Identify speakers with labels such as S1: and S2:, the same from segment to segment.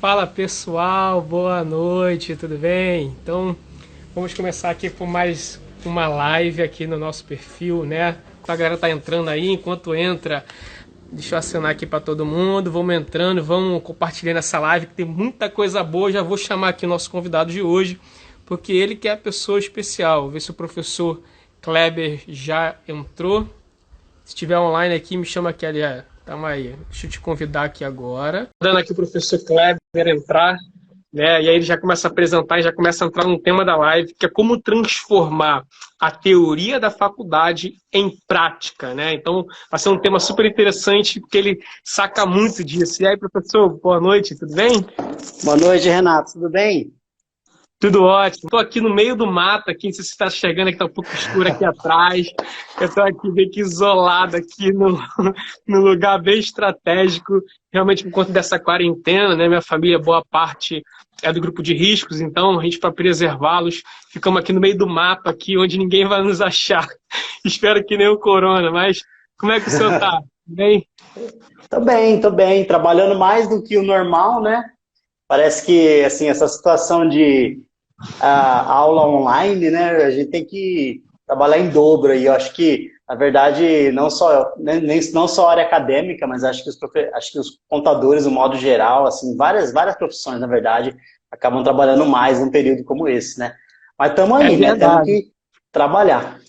S1: Fala pessoal, boa noite, tudo bem? Então vamos começar aqui com mais uma live aqui no nosso perfil, né? A galera tá entrando aí, enquanto entra, deixa eu acionar aqui para todo mundo, vamos entrando, vamos compartilhando essa live que tem muita coisa boa. Já vou chamar aqui o nosso convidado de hoje, porque ele que é a pessoa especial. Vou ver se o professor Kleber já entrou. Se estiver online aqui, me chama aqui, aliás. Tamo aí. Deixa eu te convidar aqui agora. Dando aqui o professor Kleber entrar, né? E aí ele já começa a apresentar e já começa a entrar no tema da live, que é como transformar a teoria da faculdade em prática, né? Então, vai ser um tema super interessante, porque ele saca muito disso. E aí, professor, boa noite, tudo bem?
S2: Boa noite, Renato. Tudo bem?
S1: Tudo ótimo. Estou aqui no meio do mato, aqui, não sei se você está chegando, aqui está um pouco escuro aqui atrás. Eu estou aqui meio que isolado aqui no lugar bem estratégico, realmente por conta dessa quarentena, né? Minha família, boa parte é do grupo de riscos, então a gente, para preservá-los, ficamos aqui no meio do mato, aqui, onde ninguém vai nos achar. Espero que nem o corona, mas como é que o senhor está? Bem?
S2: Tô bem. Trabalhando mais do que o normal, né? Parece que, assim, essa situação de aula online, né? A gente tem que trabalhar em dobro aí. Eu acho que, na verdade, não só, não só a área acadêmica, mas acho que acho que os contadores, no modo geral, assim, várias profissões, na verdade, acabam trabalhando mais num período como esse, né? Mas estamos
S1: É
S2: aí, né? Temos
S1: verdade.
S2: que trabalhar.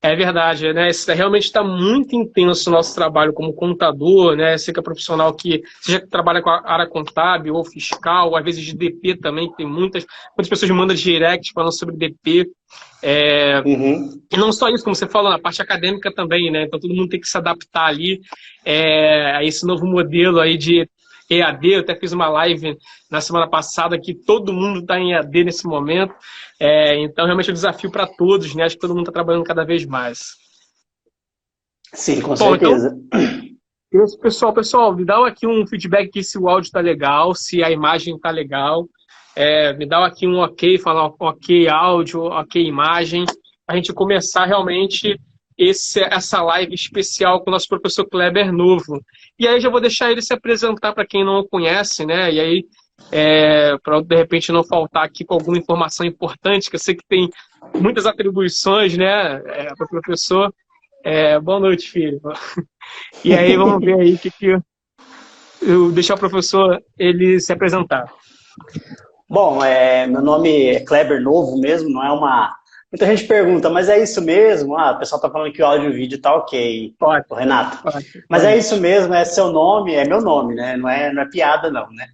S1: É verdade, né? Realmente está muito intenso o nosso trabalho como contador, né? Você que é profissional que seja que trabalha com a área contábil ou fiscal, ou às vezes de DP também, que tem muitas pessoas me mandam direct falando sobre DP.
S2: Uhum.
S1: E não só isso, como você falou, na parte acadêmica também, né? Então todo mundo tem que se adaptar ali a esse novo modelo aí de EAD. Eu até fiz uma live na semana passada que todo mundo está em EAD nesse momento. Então realmente é um desafio para todos, né? Acho que todo mundo está trabalhando cada vez mais.
S2: Sim, com
S1: Bom, então,
S2: certeza.
S1: pessoal, me dá aqui um feedback aqui se o áudio está legal, se a imagem está legal. Me dá aqui um ok, falar ok áudio, ok imagem, para a gente começar realmente essa live especial com o nosso professor Kleber Novo. E aí já vou deixar ele se apresentar para quem não o conhece, né? E aí, para de repente não faltar aqui com alguma informação importante, que eu sei que tem muitas atribuições, né, para o professor. Boa noite, filho. E aí vamos ver aí o que eu deixar o professor ele se apresentar.
S2: Bom, meu nome é Kleber Novo mesmo, não é uma... Muita gente pergunta, mas é isso mesmo? Ah, o pessoal tá falando que o áudio e o vídeo tá ok,
S1: Pode,
S2: ô Renato.
S1: pode,
S2: Mas é
S1: pode.
S2: isso mesmo, é seu nome, é meu nome, né? Não é piada não, né?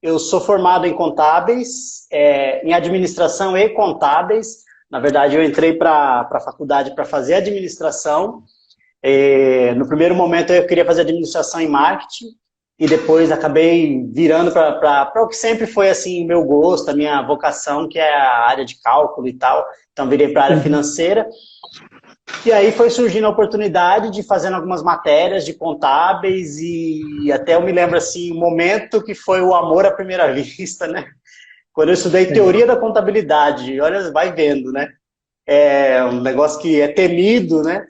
S2: Eu sou formado em contábeis, em administração e contábeis. Na verdade, eu entrei para a faculdade para fazer administração. No primeiro momento eu queria fazer administração em marketing e depois acabei virando para o que sempre foi assim o meu gosto, a minha vocação, que é a área de cálculo e tal. Então virei para a área
S1: Uhum.
S2: financeira. E aí foi surgindo a oportunidade de fazer algumas matérias de contábeis e até eu me lembro assim, o momento que foi o amor à primeira vista, né? Quando eu estudei teoria da contabilidade, olha, vai vendo, né? É um negócio que é temido, né?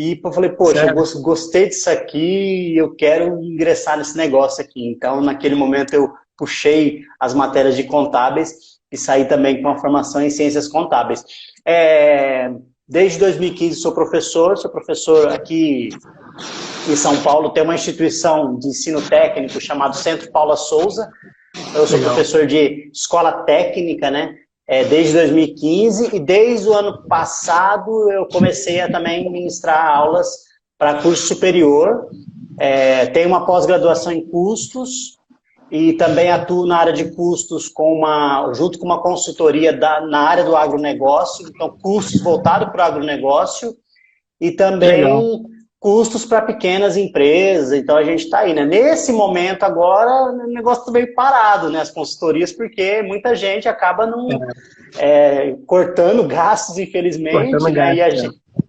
S2: E eu falei, poxa, eu
S1: Sério.
S2: gostei disso aqui, eu quero ingressar nesse negócio aqui. Então, naquele momento, eu puxei as matérias de contábeis e saí também com a formação em ciências contábeis. Desde 2015 sou professor aqui em São Paulo, tem uma instituição de ensino técnico chamado Centro Paula Souza. Eu sou
S1: Legal.
S2: professor de escola técnica, né? Desde 2015 e desde o ano passado eu comecei a também ministrar aulas para curso superior. Tenho uma pós-graduação em custos e também atuo na área de custos junto com uma consultoria na área do agronegócio, então custos voltados para o agronegócio e
S1: Legal.
S2: também custos para pequenas empresas. Então a gente está aí, né? Nesse momento agora o negócio está meio parado, né? As consultorias, porque muita gente acaba não cortando gastos,
S1: Cortando
S2: infelizmente, né?
S1: gás.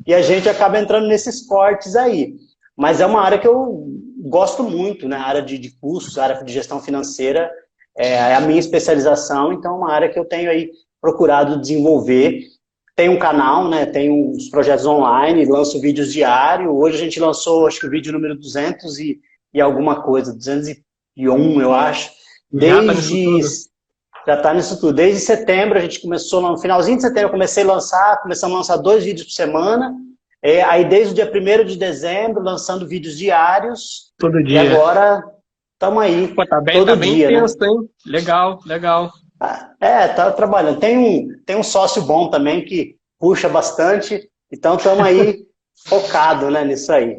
S2: E a gente acaba entrando nesses cortes aí. Mas é uma área que eu gosto muito, né? A área de custos, a área de gestão financeira é a minha especialização, então é uma área que eu tenho aí procurado desenvolver. Tem um canal, né? Tem uns projetos online, lanço vídeos diários. Hoje a gente lançou, acho que o vídeo número 200 e alguma coisa, 200 eu acho. Já está nisso tudo. Desde setembro, a gente começou, no finalzinho de setembro, começamos a lançar 2 vídeos por semana. Aí, desde o dia 1º de dezembro, lançando vídeos diários.
S1: Todo
S2: dia. E agora, estamos aí,
S1: pô, tá bem,
S2: todo
S1: tá bem
S2: dia,
S1: intenso,
S2: né?
S1: hein? Legal, legal.
S2: Tá trabalhando. Tem um sócio bom também que puxa bastante. Então, estamos aí focados, né, nisso aí.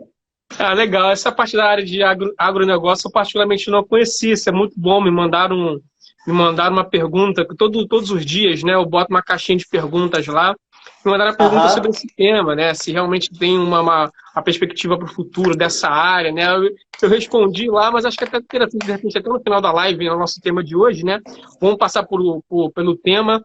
S1: Legal. Essa parte da área de agronegócio eu particularmente não conhecia. Isso é muito bom. Me mandaram uma pergunta, que todos os dias, né, eu boto uma caixinha de perguntas lá. Me mandaram uma pergunta sobre esse tema, né? Se realmente tem uma perspectiva para o futuro dessa área, né? Eu respondi lá, mas acho que até interessante, de repente, até no final da live, no nosso tema de hoje, né? Vamos passar pelo tema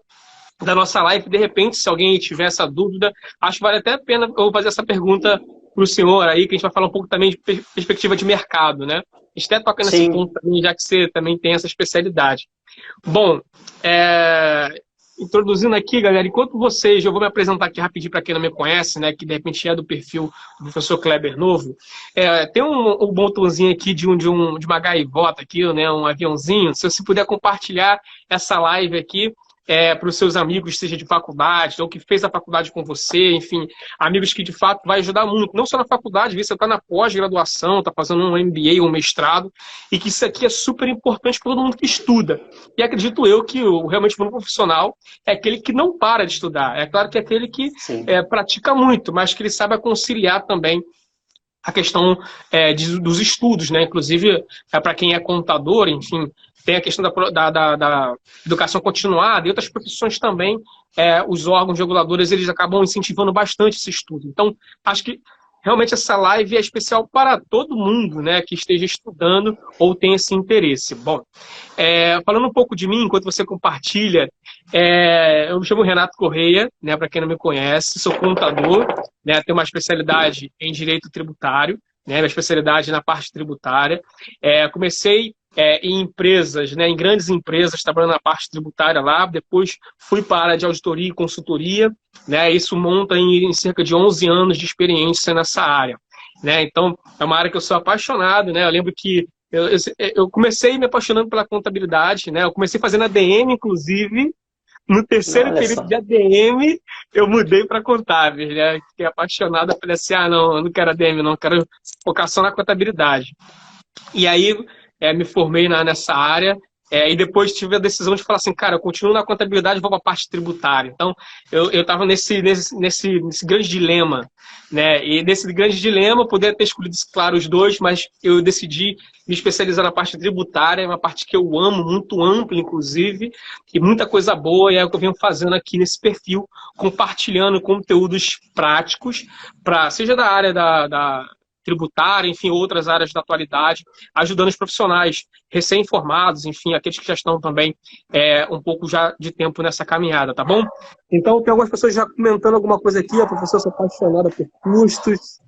S1: da nossa live. De repente, se alguém tiver essa dúvida, acho que vale até a pena eu fazer essa pergunta para o senhor aí, que a gente vai falar um pouco também de perspectiva de mercado, né? A gente até toca nesse ponto também, já que você também tem essa especialidade. Bom, introduzindo aqui, galera, enquanto eu vou me apresentar aqui rapidinho para quem não me conhece, né, que de repente é do perfil do professor Kleber Novo. Tem um botãozinho aqui de uma gaivota aqui, né, um aviãozinho. Se você puder compartilhar essa live aqui para os seus amigos, seja de faculdade, ou que fez a faculdade com você, enfim, amigos que de fato vai ajudar muito, não só na faculdade, às vezes você está na pós-graduação, está fazendo um MBA, um mestrado, e que isso aqui é super importante para todo mundo que estuda. E acredito eu que realmente o profissional é aquele que não para de estudar. É claro que é aquele que pratica muito, mas que ele saiba conciliar também a questão dos estudos, né? Inclusive, para quem é contador, enfim, tem a questão da educação continuada e outras profissões também, os órgãos reguladores, eles acabam incentivando bastante esse estudo. Então, acho que realmente essa live é especial para todo mundo, né, que esteja estudando ou tenha esse interesse. Bom, falando um pouco de mim, enquanto você compartilha, eu me chamo Renato Correia, né, para quem não me conhece, sou contador, né, tenho uma especialidade em direito tributário, né, minha especialidade na parte tributária. Comecei em empresas, né, em grandes empresas, trabalhando na parte tributária lá, depois fui para a área de auditoria e consultoria, né, isso monta em cerca de 11 anos de experiência nessa área, né, então é uma área que eu sou apaixonado, né, eu lembro que eu comecei me apaixonando pela contabilidade, né, eu comecei fazendo ADM, inclusive, no terceiro período de ADM, eu mudei para contábil, né? Fiquei apaixonado, eu falei assim, não, eu não quero ADM, não, quero focar só na contabilidade. E aí, me formei nessa área, e depois tive a decisão de falar assim, cara, eu continuo na contabilidade e vou para a parte tributária. Então, eu estava nesse grande dilema, né? E nesse grande dilema, eu poderia ter escolhido, claro, os dois, mas eu decidi me especializar na parte tributária, é uma parte que eu amo, muito ampla, inclusive, e muita coisa boa, e é o que eu venho fazendo aqui nesse perfil, compartilhando conteúdos práticos, seja da área da tributária, enfim, outras áreas da atualidade, ajudando os profissionais recém-formados, enfim, aqueles que já estão também um pouco já de tempo nessa caminhada, tá bom? Então, tem algumas pessoas já comentando alguma coisa aqui, a professora é apaixonada por custos,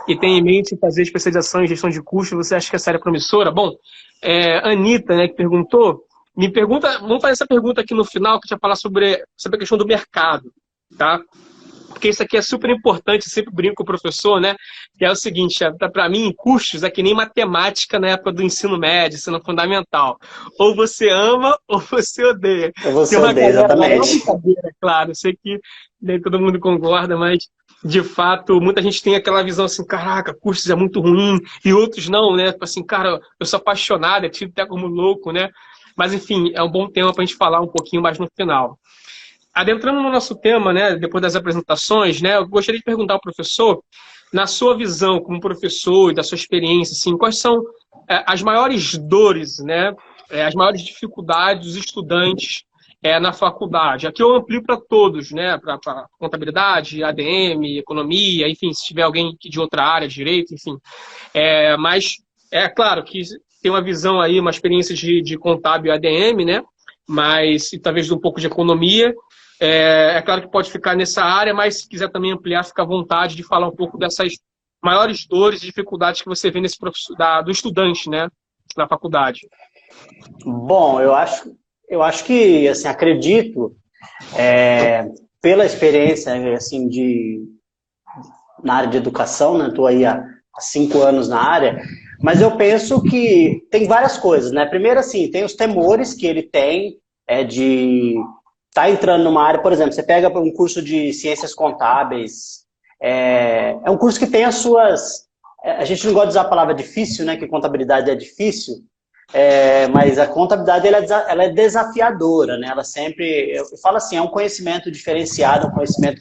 S1: e tem em mente fazer especialização em gestão de custos, você acha que essa área é promissora? Bom, Anitta, né, que perguntou, vamos fazer essa pergunta aqui no final, que a gente vai falar sobre a questão do mercado, tá? Porque isso aqui é super importante, sempre brinco com o professor, né? Que é o seguinte, para mim, custos é que nem matemática na época do ensino médio, ensino fundamental. Ou você ama, ou você odeia.
S2: Ou você odeia, exatamente.
S1: Claro, eu sei que nem todo mundo concorda, mas, de fato, muita gente tem aquela visão assim, caraca, custos é muito ruim, e outros não, né? Assim, cara, eu sou apaixonado, é tido até como louco, né? Mas, enfim, é um bom tema para a gente falar um pouquinho mais no final. Adentrando no nosso tema, né, depois das apresentações, né, eu gostaria de perguntar ao professor, na sua visão como professor e da sua experiência, assim, quais são as maiores dores, né, as maiores dificuldades dos estudantes na faculdade? Aqui eu amplio para todos, né, para contabilidade, ADM, economia, enfim, se tiver alguém de outra área, direito, enfim. Mas é claro que tem uma visão aí, uma experiência de contábil e ADM, né, mas e talvez um pouco de economia. É claro que pode ficar nessa área, mas se quiser também ampliar, fica à vontade de falar um pouco dessas maiores dores e dificuldades que você vê nesse do estudante, né, na faculdade.
S2: Bom, eu acho que, assim, acredito, pela experiência, assim, na área de educação, né, estou aí há 5 anos na área, Mas eu penso que tem várias coisas, né? Primeiro, assim, tem os temores que ele tem de estar entrando numa área, por exemplo, você pega um curso de ciências contábeis, é um curso que tem as suas... A gente não gosta de usar a palavra difícil, né? Que contabilidade é difícil, mas a contabilidade ela é desafiadora, né? Ela sempre, eu falo assim, é um conhecimento diferenciado, um conhecimento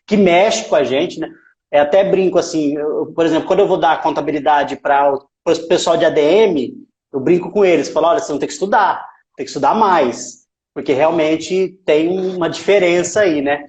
S2: que mexe com a gente, né? Até brinco assim, por exemplo, quando eu vou dar contabilidade para o pessoal de ADM, eu brinco com eles, falo, olha, você não tem que estudar mais, porque realmente tem uma diferença aí, né?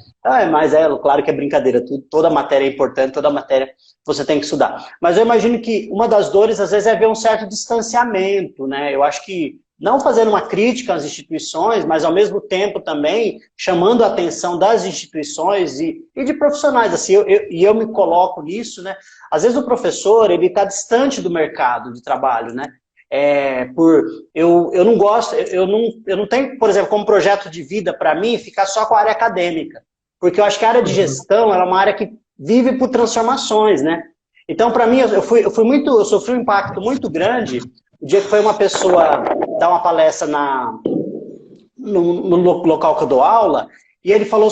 S2: Mas claro que é brincadeira, toda matéria é importante, toda matéria você tem que estudar. Mas eu imagino que uma das dores, às vezes, é ver um certo distanciamento, né? Eu acho que, não fazendo uma crítica às instituições, mas, ao mesmo tempo, também chamando a atenção das instituições e de profissionais, assim, eu me coloco nisso, né? Às vezes o professor, ele está distante do mercado de trabalho, né? Eu não gosto, eu não tenho, por exemplo, como projeto de vida para mim, ficar só com a área acadêmica, porque eu acho que a área de gestão ela é uma área que vive por transformações, né? Então, para mim, eu sofri um impacto muito grande o dia que foi uma pessoa dar uma palestra no local que eu dou aula, e ele falou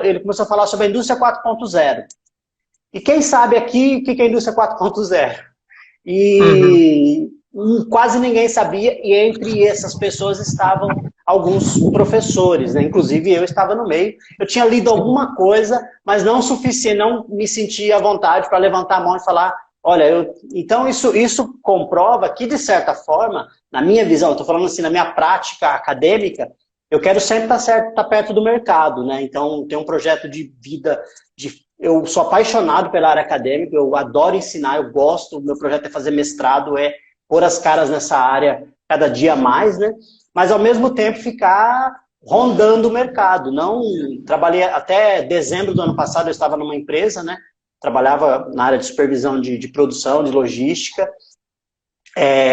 S2: ele começou a falar sobre a indústria 4.0. E quem sabe aqui o que é a indústria 4.0? E quase ninguém sabia, e entre essas pessoas estavam alguns professores, né? Inclusive eu estava no meio. Eu tinha lido alguma coisa, mas não o suficiente, não me sentia à vontade para levantar a mão e falar, olha, então isso comprova que, de certa forma, na minha visão, estou falando assim, na minha prática acadêmica, eu quero sempre estar perto do mercado, né? Então, tem um projeto de vida, eu sou apaixonado pela área acadêmica, eu adoro ensinar, eu gosto, o meu projeto é fazer mestrado, é pôr as caras nessa área cada dia mais, né? Mas, ao mesmo tempo, ficar rondando o mercado. Não trabalhei até dezembro do ano passado, eu estava numa empresa, né? Trabalhava na área de supervisão de produção, de logística,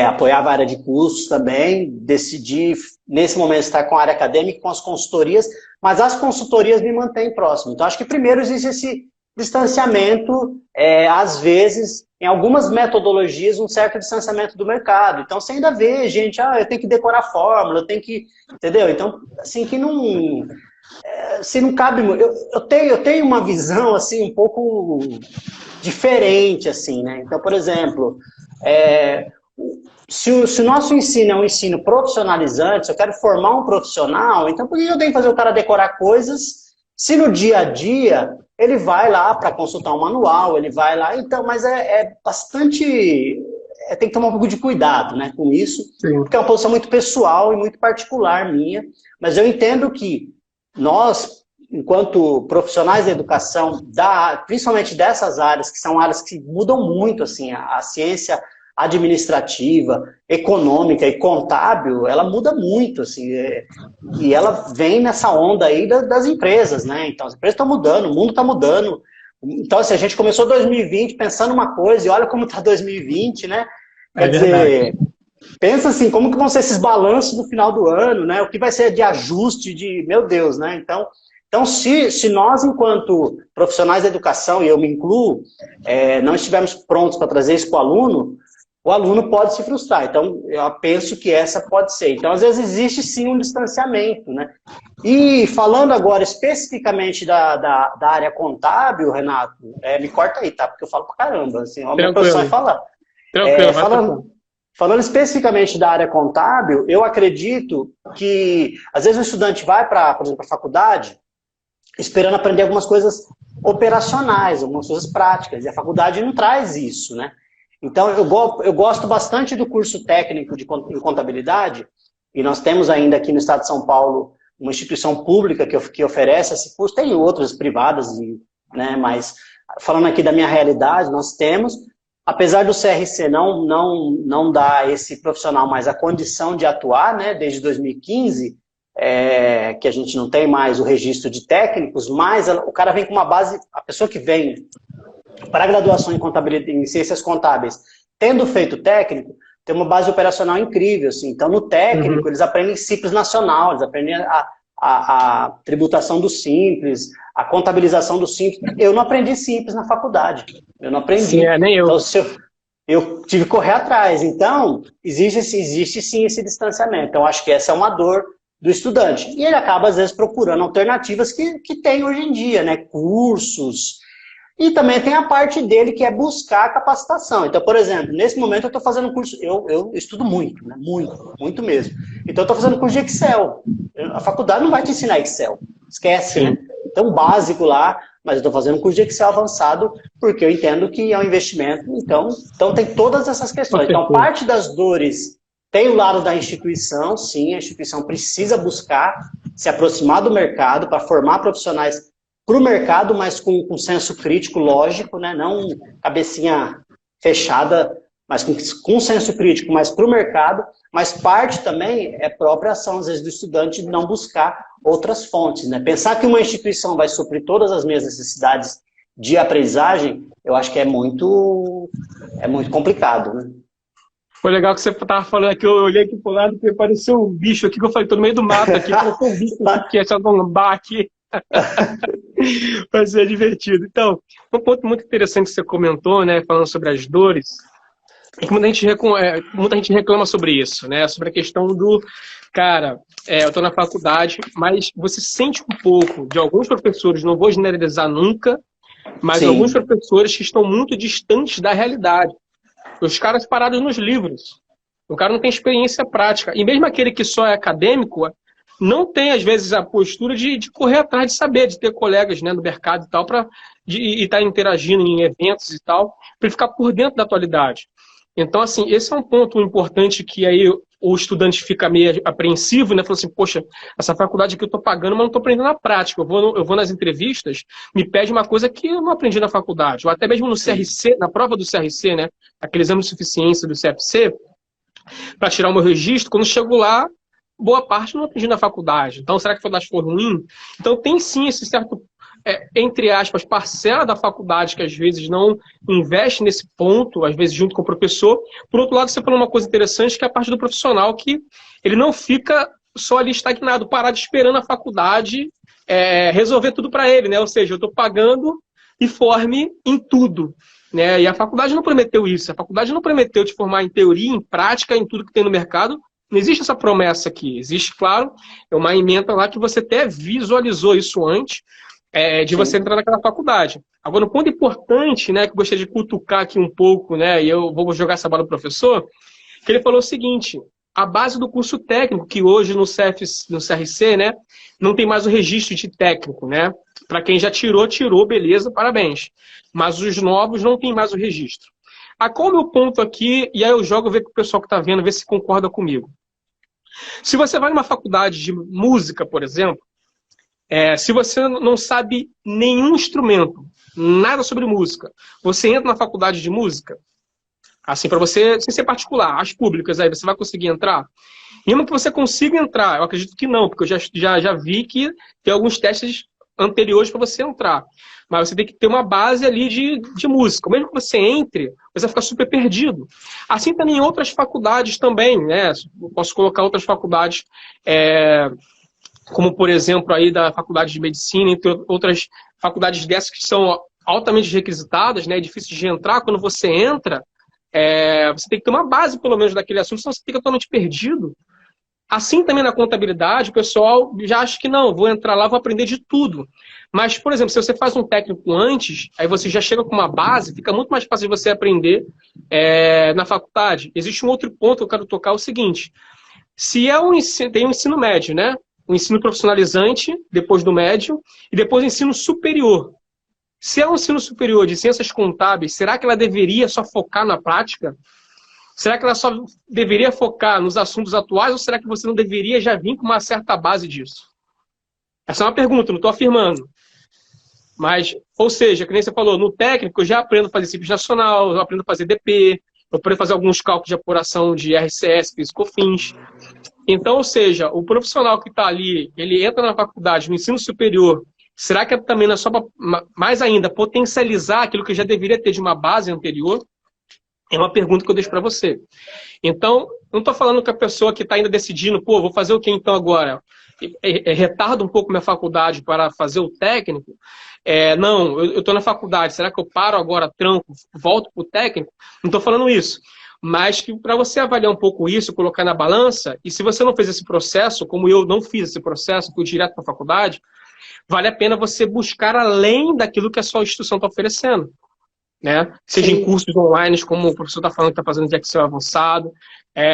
S2: apoiava a área de cursos também, decidi, nesse momento, estar com a área acadêmica, com as consultorias, mas as consultorias me mantêm próximo. Então, acho que primeiro existe esse distanciamento, às vezes, em algumas metodologias, um certo distanciamento do mercado. Então, você ainda vê gente, eu tenho que decorar a fórmula, eu tenho que... Entendeu? Então, assim, que não... Se não cabe... Eu tenho uma visão, assim, um pouco diferente, assim, né? Então, por exemplo, se o nosso ensino é um ensino profissionalizante, se eu quero formar um profissional, então por que eu tenho que fazer o cara decorar coisas se no dia a dia ele vai lá para consultar um manual, ele vai lá, então, mas bastante... tem que tomar um pouco de cuidado, né, com isso, sim, porque é uma posição muito pessoal e muito particular minha, mas eu entendo que nós, enquanto profissionais da educação, principalmente dessas áreas, que são áreas que mudam muito, assim, a ciência administrativa, econômica e contábil, ela muda muito, assim, e ela vem nessa onda aí das empresas, né? Então, as empresas estão mudando, o mundo está mudando. Então, assim, a gente começou 2020 pensando uma coisa, e olha como está 2020, né? Quer dizer, pensa assim, como que vão ser esses balanços no final do ano, né? O que vai ser de ajuste meu Deus, né? Então se nós, enquanto profissionais da educação, e eu me incluo, não estivermos prontos para trazer isso para o aluno pode se frustrar. Então, eu penso que essa pode ser. Então, às vezes, existe sim um distanciamento, né? E falando agora especificamente da área contábil, Renato, me corta aí, tá? Porque eu falo pra caramba, assim, a minha profissão é falar.
S1: Tranquilo,
S2: falando especificamente da área contábil, eu acredito que, às vezes, o estudante vai para, por exemplo, para a faculdade, esperando aprender algumas coisas operacionais, algumas coisas práticas, e a faculdade não traz isso, né? Então, eu gosto bastante do curso técnico em contabilidade, e nós temos ainda aqui no estado de São Paulo uma instituição pública que oferece esse curso, tem outras privadas, né, mas falando aqui da minha realidade, nós temos, apesar do CRC não dar a esse profissional mais a condição de atuar, né, desde 2015, que a gente não tem mais o registro de técnicos, mas o cara vem com uma base, a pessoa que vem para a graduação em contabilidade, em ciências contábeis, tendo feito técnico, tem uma base operacional incrível, assim. Então, no técnico, eles aprendem Simples Nacional, eles aprendem a tributação do Simples, a contabilização do Simples. Eu não aprendi Simples na faculdade, eu não aprendi.
S1: Sim, nem eu.
S2: Então, eu tive que correr atrás. Então, existe sim esse distanciamento. Então, acho que essa é uma dor do estudante. E ele acaba, às vezes, procurando alternativas que tem hoje em dia, né? Cursos. E também tem a parte dele que é buscar a capacitação. Então, por exemplo, nesse momento eu estou fazendo curso, eu estudo muito, né? Muito mesmo. Então, eu estou fazendo curso de Excel. A faculdade não vai te ensinar Excel. Esquece,
S1: Sim.
S2: né? Então, básico lá, mas eu estou fazendo um curso de Excel avançado porque eu entendo que é um investimento. Então tem todas essas questões. Então, parte das dores tem o lado da instituição, sim, a instituição precisa buscar se aproximar do mercado para formar profissionais para o mercado, mas com senso crítico, lógico, né? Não cabecinha fechada, mas com senso crítico, mas para o mercado. Mas parte também é própria ação, às vezes, do estudante de não buscar outras fontes, né? Pensar que uma instituição vai suprir todas as minhas necessidades de aprendizagem, eu acho que é muito complicado, né?
S1: Foi legal que você estava falando aqui, eu olhei aqui pro lado e apareceu um bicho aqui, que eu falei, tô no meio do mato aqui, apareceu um bicho aqui, que é essa lambá aqui. Vai ser divertido. Então, um ponto muito interessante que você comentou, né, falando sobre as dores, é que muita gente reclama sobre isso, né, sobre a questão do, cara, eu estou na faculdade, mas você sente um pouco de alguns professores, não vou generalizar nunca, mas
S2: Sim.
S1: Alguns professores que estão muito distantes da realidade. Os caras parados nos livros. O cara não tem experiência prática. E mesmo aquele que só é acadêmico, não tem, às vezes, a postura de correr atrás de saber, de ter colegas, né, no mercado e tal, e estar interagindo em eventos e tal, para ficar por dentro da atualidade. Então, assim, esse é um ponto importante que aí o estudante fica meio apreensivo, né? Falando assim, poxa, essa faculdade aqui eu estou pagando, mas não estou aprendendo na prática. Eu vou nas entrevistas, me pede uma coisa que eu não aprendi na faculdade. Ou até mesmo no CRC, na prova do CRC, né? Aquele exame de suficiência do CFC, para tirar o meu registro, quando chego lá, boa parte não aprendi na faculdade. Então, será que a faculdade foi ruim? Então, tem sim esse certo, entre aspas, parcela da faculdade que às vezes não investe nesse ponto, às vezes junto com o professor. Por outro lado, você falou uma coisa interessante, que é a parte do profissional, que ele não fica só ali estagnado, parado esperando a faculdade resolver tudo para ele, né? Ou seja, eu estou pagando e forme em tudo. Né? E a faculdade não prometeu isso. A faculdade não prometeu te formar em teoria, em prática, em tudo que tem no mercado. Não existe essa promessa aqui. Existe, claro, uma ementa lá que você até visualizou isso antes de você entrar naquela faculdade. Agora, um ponto importante, né, que eu gostaria de cutucar aqui um pouco, né, e eu vou jogar essa bola pro professor, que ele falou o seguinte: a base do curso técnico, que hoje no CRC, né, não tem mais o registro de técnico, né? Para quem já tirou, beleza, parabéns. Mas os novos não tem mais o registro. Qual é o meu ponto aqui? E aí eu jogo, ver com o pessoal que está vendo, ver se concorda comigo. Se você vai numa faculdade de música, por exemplo, se você não sabe nenhum instrumento, nada sobre música, você entra na faculdade de música, assim, para você, sem ser particular, as públicas, aí você vai conseguir entrar? Mesmo que você consiga entrar, eu acredito que não, porque eu já vi que tem alguns testes anteriores para você entrar. Mas você tem que ter uma base ali de música. Mesmo que você entre, você vai ficar super perdido. Assim também em outras faculdades também, né? Eu posso colocar outras faculdades, como por exemplo aí da faculdade de medicina, entre outras faculdades dessas que são altamente requisitadas, né? É difícil de entrar. Quando você entra, você tem que ter uma base pelo menos daquele assunto, senão você fica totalmente perdido. Assim também na contabilidade, o pessoal já acha que não, vou entrar lá, vou aprender de tudo. Mas, por exemplo, se você faz um técnico antes, aí você já chega com uma base, fica muito mais fácil de você aprender na faculdade. Existe um outro ponto que eu quero tocar, é o seguinte: se tem um ensino médio, né? O ensino profissionalizante, depois do médio, e depois o ensino superior. Se é um ensino superior de ciências contábeis, será que ela deveria só focar na prática? Será que ela só deveria focar nos assuntos atuais ou será que você não deveria já vir com uma certa base disso? Essa é uma pergunta, não estou afirmando. Mas, ou seja, que nem você falou, no técnico eu já aprendo a fazer Simples Nacional, eu aprendo a fazer DP, eu aprendo a fazer alguns cálculos de apuração de RCS, FIS/COFINS. Então, ou seja, o profissional que está ali, ele entra na faculdade, no ensino superior, será que também não é só para, mais ainda, potencializar aquilo que já deveria ter de uma base anterior? É uma pergunta que eu deixo para você. Então, não estou falando que a pessoa que está ainda decidindo, vou fazer o que então agora? retardo um pouco minha faculdade para fazer o técnico, não, eu estou na faculdade, será que eu paro agora, tranco, volto para o técnico? Não estou falando isso. Mas que para você avaliar um pouco isso, colocar na balança, e se você não fez esse processo, como eu não fiz esse processo, fui direto para a faculdade, vale a pena você buscar além daquilo que a sua instituição está oferecendo. Né? Seja em cursos online, como o professor está falando que está fazendo de Excel avançado,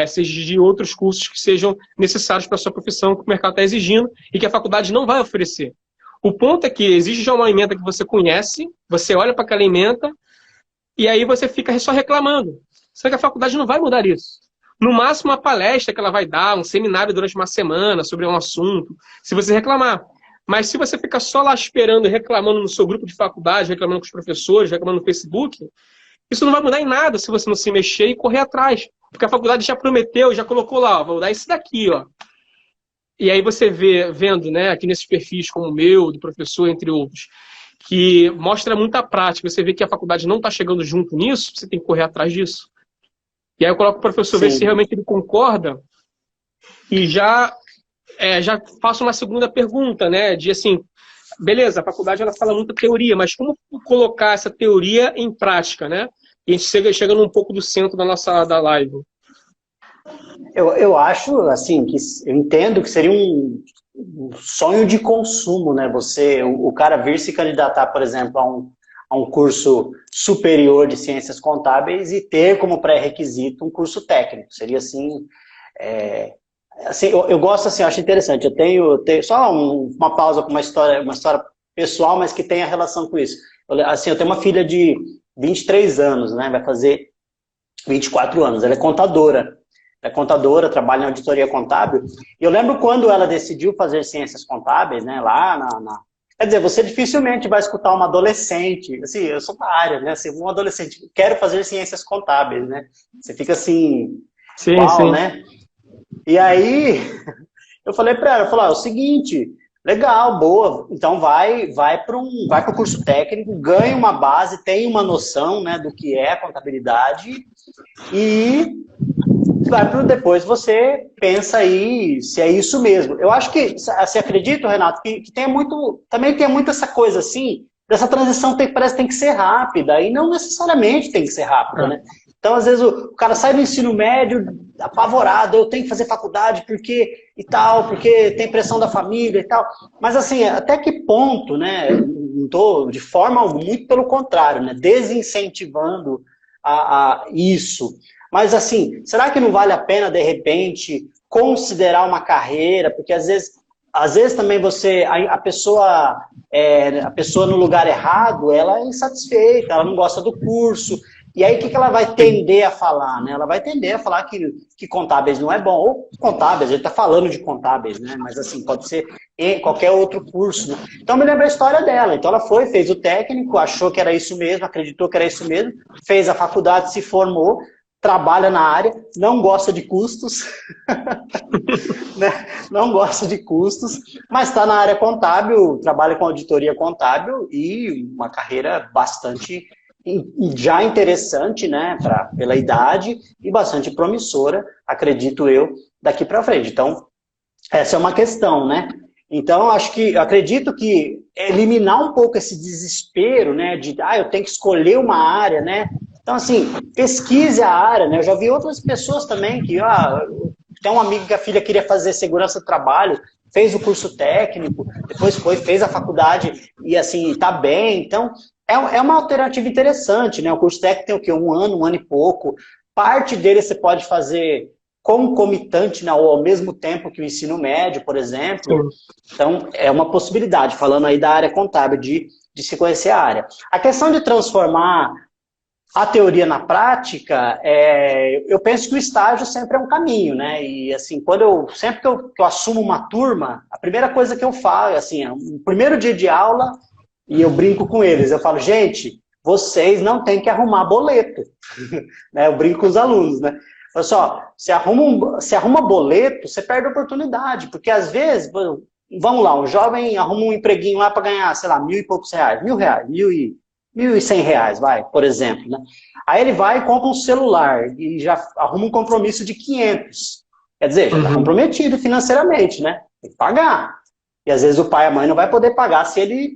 S1: seja de outros cursos que sejam necessários para a sua profissão, que o mercado está exigindo e que a faculdade não vai oferecer. O ponto é que existe já uma ementa que você conhece, você olha para aquela ementa e aí você fica só reclamando. Só que a faculdade não vai mudar isso. No máximo, uma palestra que ela vai dar, um seminário durante uma semana sobre um assunto, se você reclamar. Mas se você ficar só lá esperando, reclamando no seu grupo de faculdade, reclamando com os professores, reclamando no Facebook, isso não vai mudar em nada se você não se mexer e correr atrás. Porque a faculdade já prometeu, já colocou lá, ó, vou dar isso daqui, ó. E aí você vendo, né, aqui nesses perfis como o meu, do professor, entre outros, que mostra muita prática, você vê que a faculdade não está chegando junto nisso, você tem que correr atrás disso. E aí eu coloco o professor ver se realmente ele concorda e já faço uma segunda pergunta, né? De assim, beleza, a faculdade ela fala muita teoria, mas como colocar essa teoria em prática, né? E a gente chega num pouco do centro da live.
S2: Eu acho, assim, que eu entendo que seria um sonho de consumo, né? O cara vir se candidatar, por exemplo, a um curso superior de ciências contábeis e ter como pré-requisito um curso técnico. Seria assim, assim eu gosto assim, eu acho interessante. Eu tenho só uma pausa com uma história pessoal, mas que tem a relação com isso. Eu tenho uma filha de 23 anos, né? Vai fazer 24 anos. Ela é contadora. Trabalha na auditoria contábil. E eu lembro quando ela decidiu fazer ciências contábeis, né? Quer dizer, você dificilmente vai escutar uma adolescente, assim, eu sou da área, né? Assim, um adolescente, quero fazer ciências contábeis, né? Você fica assim,
S1: sim,
S2: uau,
S1: sim.
S2: né? E aí, eu falei para ela, é o seguinte, legal, boa, então vai para o curso técnico, ganha uma base, tem uma noção, né, do que é a contabilidade e depois você pensa aí se é isso mesmo. Eu acho que, assim, acredito, Renato, que também tem muito essa coisa assim, dessa transição parece que tem que ser rápida, e não necessariamente tem que ser rápida, né? Então, às vezes, o cara sai do ensino médio apavorado, eu tenho que fazer faculdade porque tem pressão da família e tal. Mas, assim, até que ponto, né? Não estou, de forma muito pelo contrário, né? Desincentivando a isso. Mas, assim, será que não vale a pena, de repente, considerar uma carreira? Porque, às vezes também a pessoa no lugar errado, ela é insatisfeita, ela não gosta do curso. E aí, o que ela vai tender a falar? Né? Ela vai tender a falar que contábeis não é bom. Ou contábeis, ele está falando de contábeis, né? Mas, assim, pode ser qualquer outro curso. Né? Então, me lembra a história dela. Então, ela fez o técnico, achou que era isso mesmo, acreditou que era isso mesmo, fez a faculdade, se formou, trabalha na área, não gosta de custos, né? Não gosta de custos, mas está na área contábil, trabalha com auditoria contábil e uma carreira bastante já interessante, né, pela idade e bastante promissora, acredito eu, daqui para frente. Então, essa é uma questão, né? Então, eu acredito que eliminar um pouco esse desespero, né, de eu tenho que escolher uma área, né? Então, assim, pesquise a área, né? Eu já vi outras pessoas também que, tem um amigo que a filha queria fazer segurança do trabalho, fez o curso técnico, depois fez a faculdade e, assim, tá bem. Então, é uma alternativa interessante, né? O curso técnico tem o quê? Um ano e pouco. Parte dele você pode fazer concomitante, né? Ou ao mesmo tempo que o ensino médio, por exemplo. Então, é uma possibilidade, falando aí da área contábil, de se conhecer a área. A questão de transformar a teoria na prática, eu penso que o estágio sempre é um caminho, né? E assim, sempre que eu assumo uma turma, a primeira coisa que eu falo, assim, o primeiro dia de aula, e eu brinco com eles, eu falo, gente, vocês não têm que arrumar boleto. Né? Eu brinco com os alunos, né? Falo só, se arruma boleto, você perde a oportunidade, porque às vezes, vamos lá, um jovem arruma um empreguinho lá para ganhar, sei lá, 1.000 e poucos reais, R$ 1.100, vai, por exemplo, né? Aí ele vai e compra um celular e já arruma um compromisso de 500. Quer dizer, já está comprometido financeiramente, né? Tem que pagar. E às vezes o pai e a mãe não vai poder pagar se ele...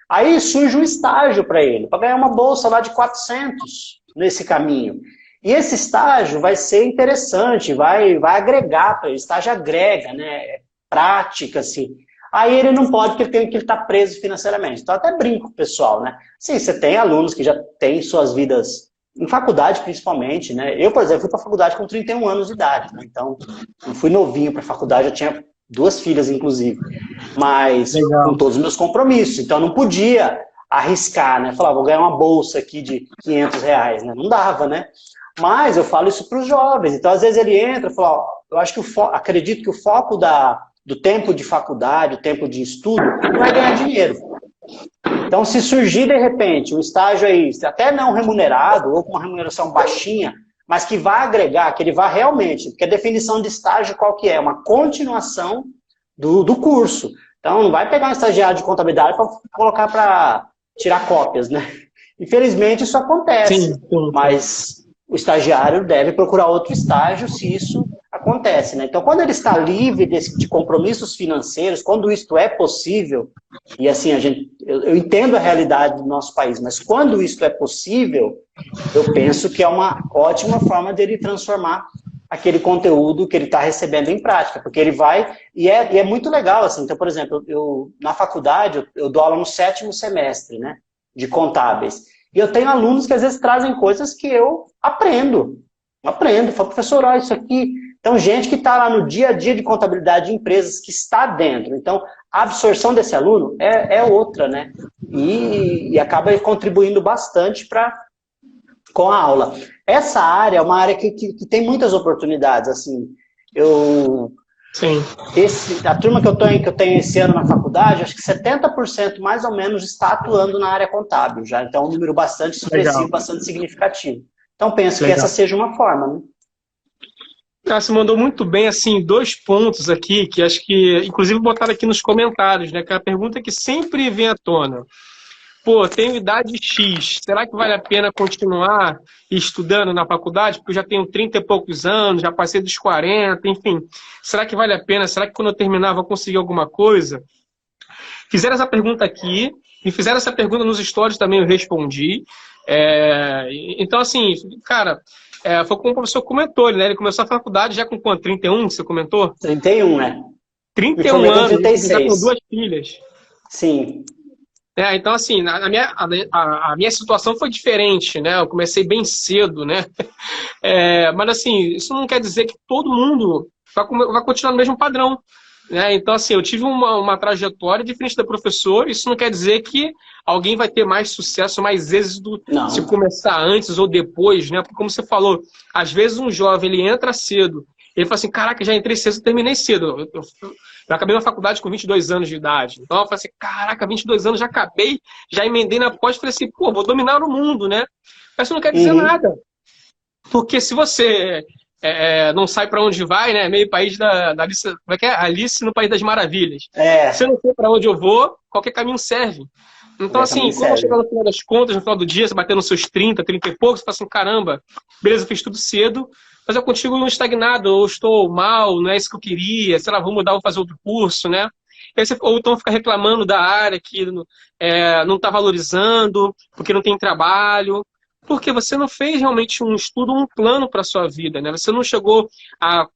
S2: Aí surge um estágio para ele, para ganhar uma bolsa lá de 400 nesse caminho. E esse estágio vai ser interessante, vai agregar para ele. Estágio agrega, né? Prática, assim. Aí ele não pode, porque ele tem que estar preso financeiramente. Então, eu até brinco com o pessoal, né? Sim, você tem alunos que já têm suas vidas, em faculdade principalmente, né? Eu, por exemplo, fui para a faculdade com 31 anos de idade, né? Então, não fui novinho para a faculdade, eu tinha 2 filhas, inclusive. Mas
S1: Legal.
S2: com todos os meus compromissos. Então, eu não podia arriscar, né? Falar, vou ganhar uma bolsa aqui de R$ 500, né? Não dava, né? Mas eu falo isso para os jovens. Então, às vezes ele entra e fala, ó, eu acho que acredito que o foco do tempo de faculdade, o tempo de estudo, não é ganhar dinheiro. Então, se surgir, de repente, um estágio aí, até não remunerado, ou com uma remuneração baixinha, mas que vai agregar, que ele vai realmente, porque a definição de estágio qual que é? Uma continuação do curso. Então, não vai pegar um estagiário de contabilidade para colocar para tirar cópias, né? Infelizmente, isso acontece,
S1: Sim.
S2: mas o estagiário deve procurar outro estágio se isso acontece, né? Então, quando ele está livre de compromissos financeiros, quando isto é possível, e assim, eu entendo a realidade do nosso país, mas quando isto é possível, eu penso que é uma ótima forma dele transformar aquele conteúdo que ele está recebendo em prática, porque ele vai, e é muito legal, assim. Então, por exemplo, na faculdade, eu dou aula no 7º semestre, né, de contábeis, e eu tenho alunos que às vezes trazem coisas que eu aprendo, falo, professor, olha isso aqui. Então, gente que está lá no dia a dia de contabilidade de empresas, que está dentro. Então, a absorção desse aluno é outra, né? E acaba contribuindo bastante com a aula. Essa área é uma área que tem muitas oportunidades, assim.
S1: Sim.
S2: A turma que eu tenho esse ano na faculdade, acho que 70% mais ou menos está atuando na área contábil já. Então, é um número bastante expressivo,
S1: Legal.
S2: bastante significativo. Então, penso que
S1: Legal.
S2: essa seja uma forma, né?
S1: Você mandou muito bem, assim, 2 pontos aqui, que acho que, inclusive, botaram aqui nos comentários, né? Que é a pergunta que sempre vem à tona. Pô, tenho idade X, será que vale a pena continuar estudando na faculdade? Porque eu já tenho 30 e poucos anos, já passei dos 40, enfim. Será que vale a pena? Será que quando eu terminar vou conseguir alguma coisa? Fizeram essa pergunta aqui, me fizeram essa pergunta nos stories também, eu respondi. Então, assim, cara, foi como o professor comentou, né? Ele começou a faculdade já com quanto? 31, que você comentou?
S2: 31, né? Me
S1: 31
S2: formei com
S1: anos, já com
S2: 36.
S1: 2 filhas.
S2: Sim.
S1: Então, assim, a minha situação foi diferente, né? Eu comecei bem cedo, né? Mas, assim, isso não quer dizer que todo mundo vai continuar no mesmo padrão, né? Então, assim, eu tive uma trajetória diferente da professora. Isso não quer dizer que alguém vai ter mais sucesso, mais êxito se
S2: Não.
S1: começar antes ou depois, né? Porque, como você falou, às vezes um jovem, ele entra cedo, ele fala assim, caraca, já entrei cedo, terminei cedo. Eu acabei na faculdade com 22 anos de idade. Então eu falei assim, caraca, 22 anos, já acabei, já emendei na pós, falei assim, pô, vou dominar o mundo, né? Mas isso não quer dizer nada. Porque se você não sai para onde vai, né? Meio país da Alice, como é que é? Alice no País das Maravilhas. Se eu não sei para onde eu vou, qualquer caminho serve. Então, assim, quando chegar no final das contas, no final do dia, você bater nos seus 30 e poucos, você fala assim, caramba, beleza, eu fiz tudo cedo, mas eu continuo estagnado, ou estou mal, não é isso que eu queria, sei lá, vou mudar, vou fazer outro curso, né? Ou então fica reclamando da área que não está valorizando, porque não tem trabalho, porque você não fez realmente um estudo, um plano para a sua vida, né? Você não chegou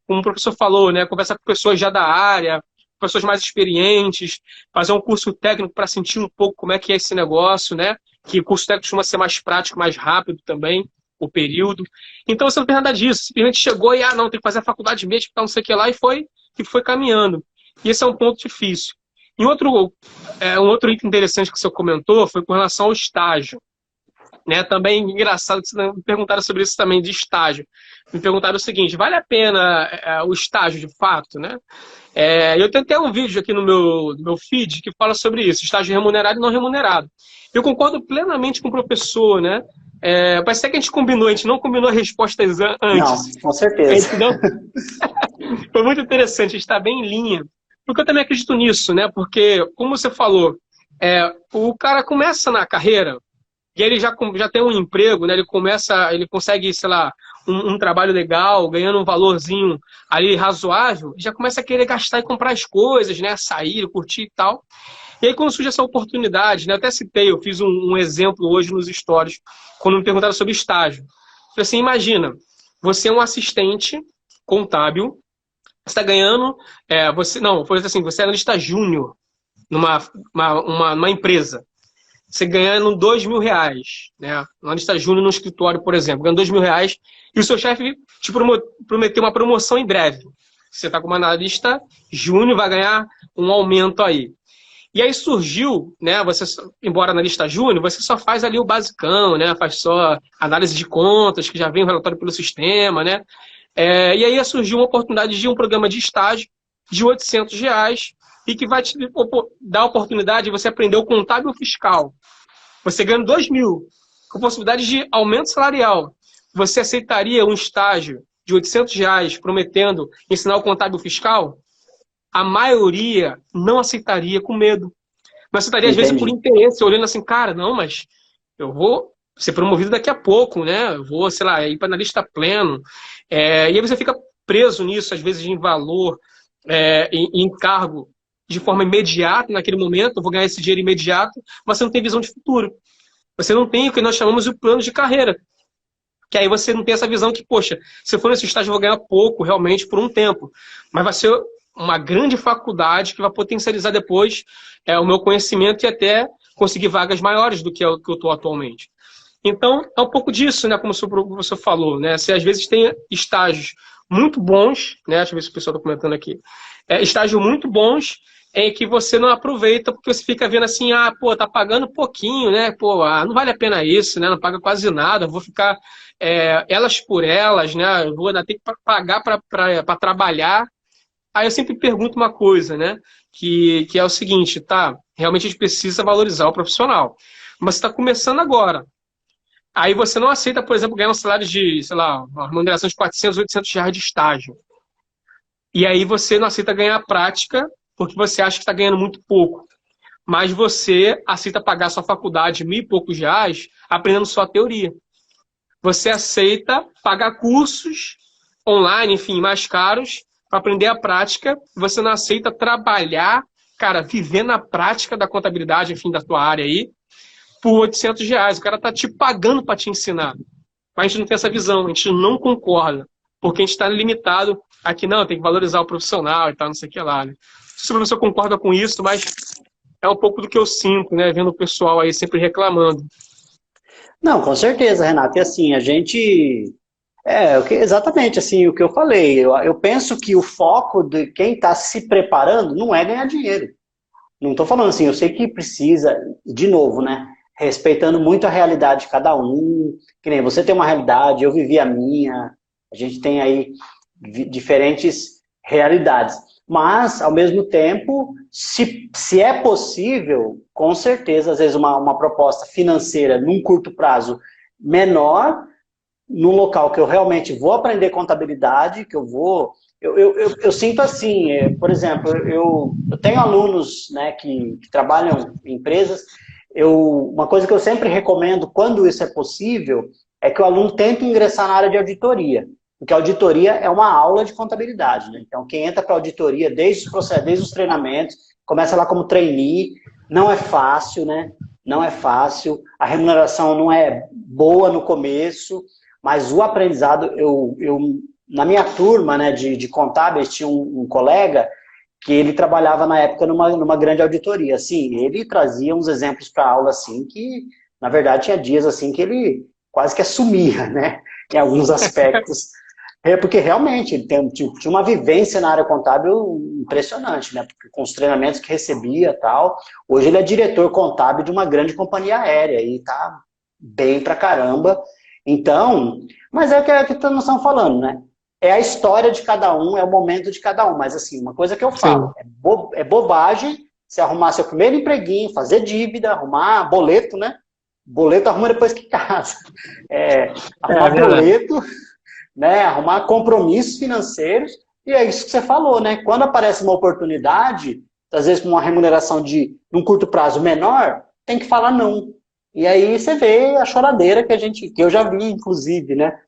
S1: como o professor falou, né, conversar com pessoas já da área, pessoas mais experientes, fazer um curso técnico para sentir um pouco como é que é esse negócio, né? Que o curso técnico costuma ser mais prático, mais rápido também, o período. Então você não fez nada disso, simplesmente chegou e, não, tem que fazer a faculdade mesmo, não sei o que lá, e foi caminhando. E esse é um ponto difícil. E um outro item interessante que você comentou foi com relação ao estágio. Né? Também engraçado que me perguntaram sobre isso também, de estágio. Me perguntaram o seguinte, vale a pena o estágio de fato, né? Eu tenho até um vídeo aqui no meu feed que fala sobre isso, estágio remunerado e não remunerado. Eu concordo plenamente com o professor, né? Parece até que a gente não combinou as respostas antes.
S2: Não, com certeza.
S1: Foi muito interessante, a gente está bem em linha. Porque eu também acredito nisso, né? Porque, como você falou, o cara começa na carreira, e ele já tem um emprego, né? Ele consegue, sei lá, um trabalho legal, ganhando um valorzinho ali razoável, já começa a querer gastar e comprar as coisas, né? Sair, curtir e tal. E aí, quando surge essa oportunidade, né? Eu até citei, eu fiz um exemplo hoje nos stories, quando me perguntaram sobre estágio. Falei assim, imagina, você é um assistente contábil, você está ganhando, foi assim, você é analista júnior numa empresa. Você ganhando R$ 2.000, né? Um analista júnior no escritório, por exemplo, ganhando R$ 2.000, e o seu chefe te prometeu uma promoção em breve. Você está como analista júnior, vai ganhar um aumento aí. E aí surgiu, né? Você, embora analista júnior, você só faz ali o basicão, né? Faz só análise de contas, que já vem o relatório pelo sistema, né? E aí surgiu uma oportunidade de um programa de estágio de R$ 800 e que vai te dar a oportunidade de você aprender o contábil fiscal. Você ganha 2.000, com possibilidade de aumento salarial. Você aceitaria um estágio de R$ 800 prometendo ensinar o contábil fiscal? A maioria não aceitaria com medo. Mas aceitaria, às vezes, por
S2: Entendi.
S1: interesse, olhando assim, cara, não, mas eu vou ser promovido daqui a pouco, né? Eu vou, sei lá, ir para analista pleno. E aí você fica preso nisso, às vezes, em valor, em cargo, de forma imediata, naquele momento, eu vou ganhar esse dinheiro imediato, mas você não tem visão de futuro. Você não tem o que nós chamamos de plano de carreira. Que aí você não tem essa visão que, poxa, se eu for nesse estágio eu vou ganhar pouco, realmente, por um tempo. Mas vai ser uma grande faculdade que vai potencializar depois o meu conhecimento e até conseguir vagas maiores do que o que eu estou atualmente. Então, é um pouco disso, né, como o professor falou, né? Você às vezes tem estágios muito bons, né? Deixa eu ver se o pessoal está comentando aqui. Estágios muito bons em que você não aproveita porque você fica vendo assim, pô, tá pagando pouquinho, né? Pô, não vale a pena isso, né? Não paga quase nada, vou ficar elas por elas, né? Eu vou ainda ter que pagar para trabalhar. Aí eu sempre pergunto uma coisa, né? Que é o seguinte, tá? Realmente a gente precisa valorizar o profissional. Mas você está começando agora. Aí você não aceita, por exemplo, ganhar um salário de, sei lá, uma remuneração de R$ 400, R$ 800 de estágio. E aí você não aceita ganhar a prática porque você acha que está ganhando muito pouco. Mas você aceita pagar sua faculdade mil e poucos reais aprendendo só a teoria. Você aceita pagar cursos online, enfim, mais caros para aprender a prática. Você não aceita trabalhar, cara, viver na prática da contabilidade, enfim, da tua área aí, por R$ 800. O cara tá te pagando para te ensinar. Mas a gente não tem essa visão, a gente não concorda. Porque a gente está limitado aqui, não, tem que valorizar o profissional e tal, não sei o que lá, né? Não sei se o professor concorda com isso, mas é um pouco do que eu sinto, né? Vendo o pessoal aí sempre reclamando.
S2: Não, com certeza, Renato. E assim, a gente. Exatamente assim, o que eu falei. Eu penso que o foco de quem está se preparando não é ganhar dinheiro. Não estou falando assim, eu sei que precisa, de novo, né? Respeitando muito a realidade de cada um. Que nem você tem uma realidade, eu vivi a minha. A gente tem aí diferentes realidades. Mas, ao mesmo tempo, se é possível, com certeza, às vezes uma proposta financeira num curto prazo menor, num local que eu realmente vou aprender contabilidade, que eu vou... Eu sinto assim, por exemplo, eu tenho alunos, né, que trabalham em empresas, uma coisa que eu sempre recomendo, quando isso é possível, é que o aluno tente ingressar na área de auditoria. Porque a auditoria é uma aula de contabilidade, né? Então, quem entra para a auditoria, desde os processos, desde os treinamentos, começa lá como trainee, não é fácil, né? Não é fácil, a remuneração não é boa no começo, mas o aprendizado, na minha turma, né, de contábeis, tinha um colega que ele trabalhava na época numa grande auditoria. Assim, ele trazia uns exemplos para aula, assim, que, na verdade, tinha dias assim que ele quase que assumia, né? Em alguns aspectos. Porque realmente ele tinha uma vivência na área contábil impressionante, né? Porque com os treinamentos que recebia e tal. Hoje ele é diretor contábil de uma grande companhia aérea e tá bem pra caramba. Então, mas é o que nós estamos falando, né? É a história de cada um, é o momento de cada um. Mas assim, uma coisa que eu
S1: Sim.
S2: falo, é bobagem você arrumar seu primeiro empreguinho, fazer dívida, arrumar boleto, né? Boleto arruma depois que casa. Arrumar
S1: Verdade.
S2: boleto, né? Arrumar compromissos financeiros, e é isso que você falou, né? Quando aparece uma oportunidade, às vezes com uma remuneração de um curto prazo menor, tem que falar não. E aí você vê a choradeira que eu já vi, inclusive, né?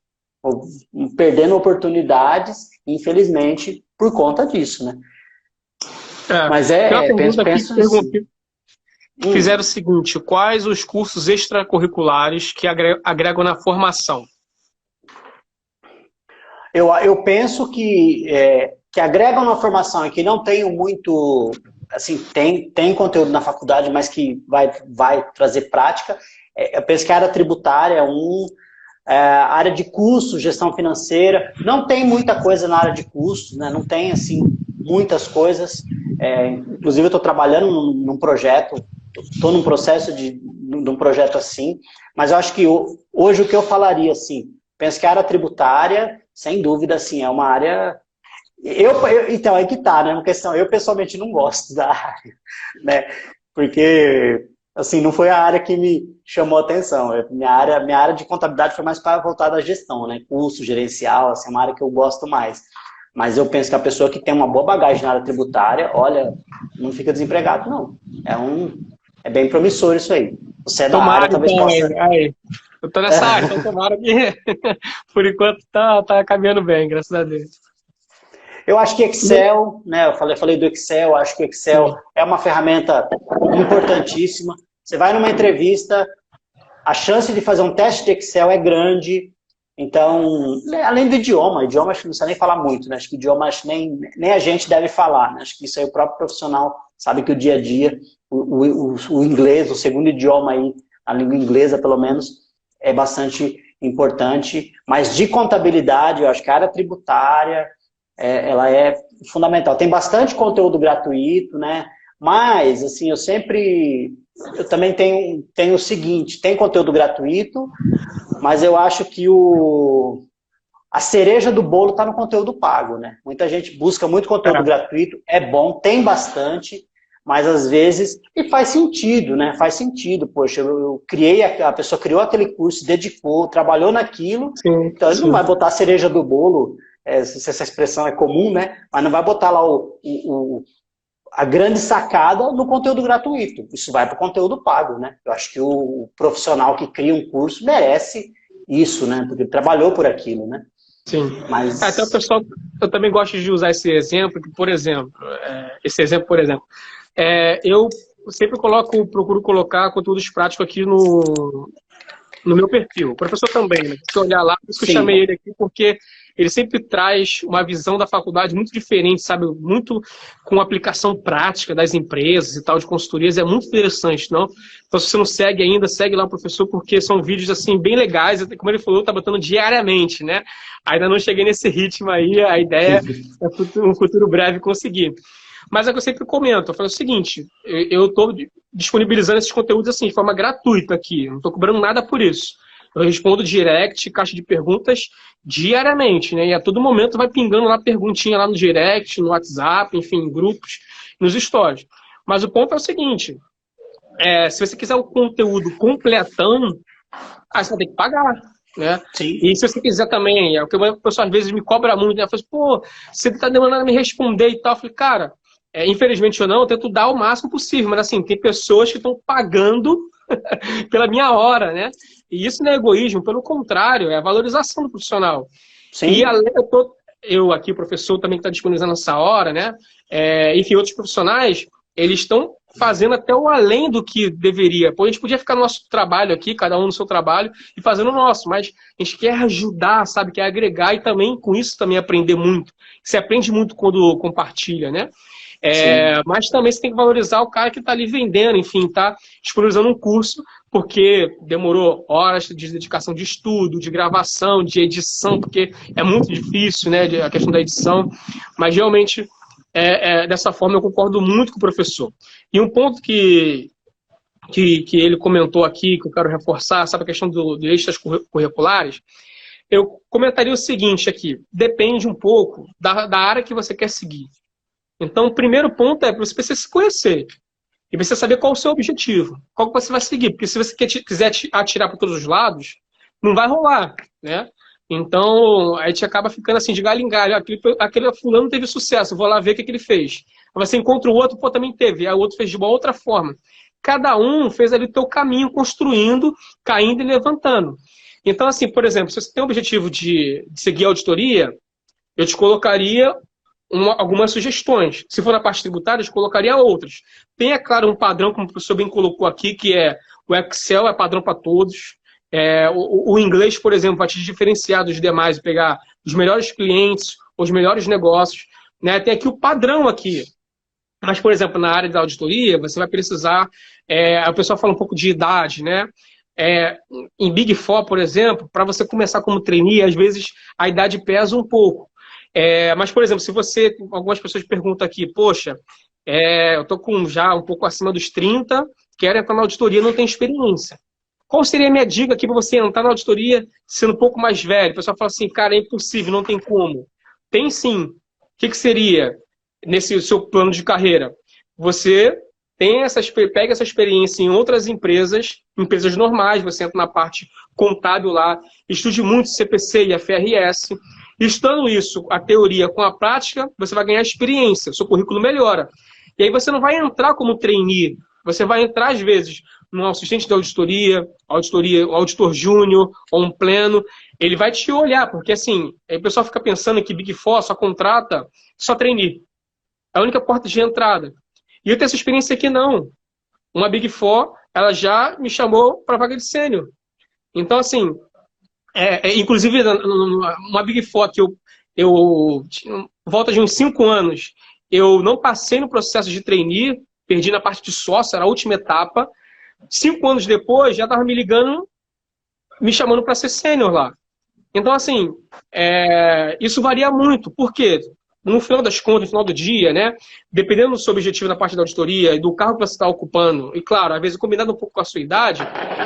S2: perdendo oportunidades, infelizmente, por conta disso, né? Mas penso assim.
S1: Fizeram o seguinte: quais os cursos extracurriculares que agregam na formação?
S2: Eu penso que agregam na formação e que não tenho muito, assim, tem conteúdo na faculdade, mas que vai trazer prática. Eu penso que a área tributária é área de custos, gestão financeira. Não tem muita coisa na área de custos, né? Não tem, assim, muitas coisas. Inclusive, eu estou trabalhando num projeto, estou num processo de um projeto assim, mas eu acho que hoje o que eu falaria, assim, penso que a área tributária, sem dúvida, assim, é uma área... Então, aí que tá, né? Uma questão, eu pessoalmente não gosto da área, né? Porque, assim, não foi a área que me chamou a atenção. Minha área de contabilidade foi mais para voltar à gestão, né? Curso, gerencial, assim, é uma área que eu gosto mais. Mas eu penso que a pessoa que tem uma boa bagagem na área tributária, olha, não fica desempregado, não. É bem promissor isso aí. Você é da área, talvez
S1: então,
S2: possa...
S1: Eu tô nessa área, então tomara que, por enquanto, tá caminhando bem, graças a Deus.
S2: Eu acho que Excel, né? Eu falei do Excel, acho que o Excel é uma ferramenta importantíssima. Você vai numa entrevista, a chance de fazer um teste de Excel é grande. Então, além do idioma acho que não precisa nem falar muito, né? Acho que idioma nem a gente deve falar, né? Acho que isso aí o próprio profissional sabe que o dia a dia, o inglês, o segundo idioma aí, a língua inglesa pelo menos, é bastante importante. Mas de contabilidade, eu acho que a área tributária, ela é fundamental. Tem bastante conteúdo gratuito, né? Mas, assim, eu também tenho o seguinte, tem conteúdo gratuito, mas eu acho que a cereja do bolo está no conteúdo pago, né? Muita gente busca muito conteúdo gratuito, é bom, tem bastante, mas às vezes, e faz sentido, né? Faz sentido, poxa, eu criei, a pessoa criou aquele curso, dedicou, trabalhou naquilo, então ele não vai botar a cereja do bolo, se essa expressão é comum, né? Mas não vai botar lá a grande sacada no conteúdo gratuito. Isso vai para o conteúdo pago, né? Eu acho que o profissional que cria um curso merece isso, né? Porque trabalhou por aquilo, né?
S1: Sim. Até o pessoal, eu também gosto de usar esse exemplo, eu sempre procuro colocar conteúdos práticos aqui no meu perfil. O professor também, né? Se olhar lá, por isso que eu chamei ele aqui, porque ele sempre traz uma visão da faculdade muito diferente, sabe? Muito com aplicação prática das empresas e tal, de consultorias. É muito interessante, não? Então, se você não segue ainda, segue lá o professor, porque são vídeos, assim, bem legais. Como ele falou, tá botando diariamente, né? Ainda não cheguei nesse ritmo aí. A ideia é, um futuro breve, conseguir. Mas é que eu sempre comento, eu falo o seguinte, eu estou disponibilizando esses conteúdos assim, de forma gratuita aqui, não estou cobrando nada por isso. Eu respondo direct, caixa de perguntas diariamente, né? E a todo momento vai pingando lá perguntinha lá no direct, no WhatsApp, enfim, em grupos, nos stories. Mas o ponto é o seguinte, se você quiser o conteúdo completão, aí você vai ter que pagar. Né?
S2: Sim.
S1: E se você quiser também, o que o pessoal às vezes me cobra muito, né? Eu falo assim, pô, você está demorando a me responder e tal. Eu falei, cara, infelizmente ou não, eu tento dar o máximo possível, mas assim, tem pessoas que estão pagando pela minha hora, né? E isso não é egoísmo, pelo contrário, é a valorização do profissional. Sim. E além, eu aqui, o professor também que está disponibilizando essa hora, né? Enfim, outros profissionais, eles estão fazendo até o além do que deveria. Pô, a gente podia ficar no nosso trabalho aqui, cada um no seu trabalho, e fazendo o nosso, mas a gente quer ajudar, sabe? Quer agregar e também, com isso, também aprender muito. Você aprende muito quando compartilha, né? Mas também você tem que valorizar o cara que está ali vendendo, enfim, está disponibilizando um curso, porque demorou horas de dedicação de estudo, de gravação, de edição, porque é muito difícil, né, a questão da edição, mas realmente dessa forma eu concordo muito com o professor. E um ponto que ele comentou aqui, que eu quero reforçar, sabe a questão de extras curriculares? Eu comentaria o seguinte aqui, depende um pouco da área que você quer seguir. Então, o primeiro ponto é para você se conhecer e você saber qual é o seu objetivo, qual que você vai seguir. Porque se você quiser atirar para todos os lados, não vai rolar, né? Então, a gente acaba ficando assim, de galho em galho. Aquele fulano teve sucesso, vou lá ver o que ele fez. Aí você encontra o outro, pô, também teve. Aí o outro fez de uma outra forma. Cada um fez ali o teu caminho, construindo, caindo e levantando. Então, assim, por exemplo, se você tem o objetivo de seguir a auditoria, eu te colocaria algumas sugestões. Se for na parte tributária, eu te colocaria outras. Tem, é claro, um padrão, como o professor bem colocou aqui, que é o Excel é padrão para todos. O inglês, por exemplo, vai te diferenciar dos demais, pegar os melhores clientes, os melhores negócios. Né? Tem aqui o padrão aqui. Mas, por exemplo, na área da auditoria, você vai precisar... o pessoal fala um pouco de idade, né? Em Big Four, por exemplo, para você começar como trainee, às vezes a idade pesa um pouco. Mas, por exemplo, se você... Algumas pessoas perguntam aqui, poxa, eu estou já um pouco acima dos 30, quero entrar na auditoria, não tenho experiência. Qual seria a minha dica aqui para você entrar na auditoria sendo um pouco mais velho? O pessoal fala assim, cara, é impossível, não tem como. Tem sim. O que seria nesse seu plano de carreira? Você pega essa experiência em outras empresas normais, você entra na parte contábil lá, estude muito CPC e FRS. Estudando isso, a teoria com a prática, você vai ganhar experiência, seu currículo melhora. E aí você não vai entrar como trainee, você vai entrar, às vezes, num assistente de auditoria, auditor júnior ou um pleno. Ele vai te olhar, porque assim, o pessoal fica pensando que Big Four só contrata só trainee. É a única porta de entrada. E eu tenho essa experiência aqui, não. Uma Big Four, ela já me chamou para vaga de sênior. Então, assim, inclusive, uma Big Four que volta de uns 5 anos, eu não passei no processo de trainee, perdi na parte de sócio, era a última etapa. 5 anos depois, já estava me ligando, me chamando para ser sênior lá. Então, assim, isso varia muito. Por quê? No final das contas, no final do dia, né? Dependendo do seu objetivo na parte da auditoria e do cargo que você está ocupando, e claro, às vezes combinado um pouco com a sua idade,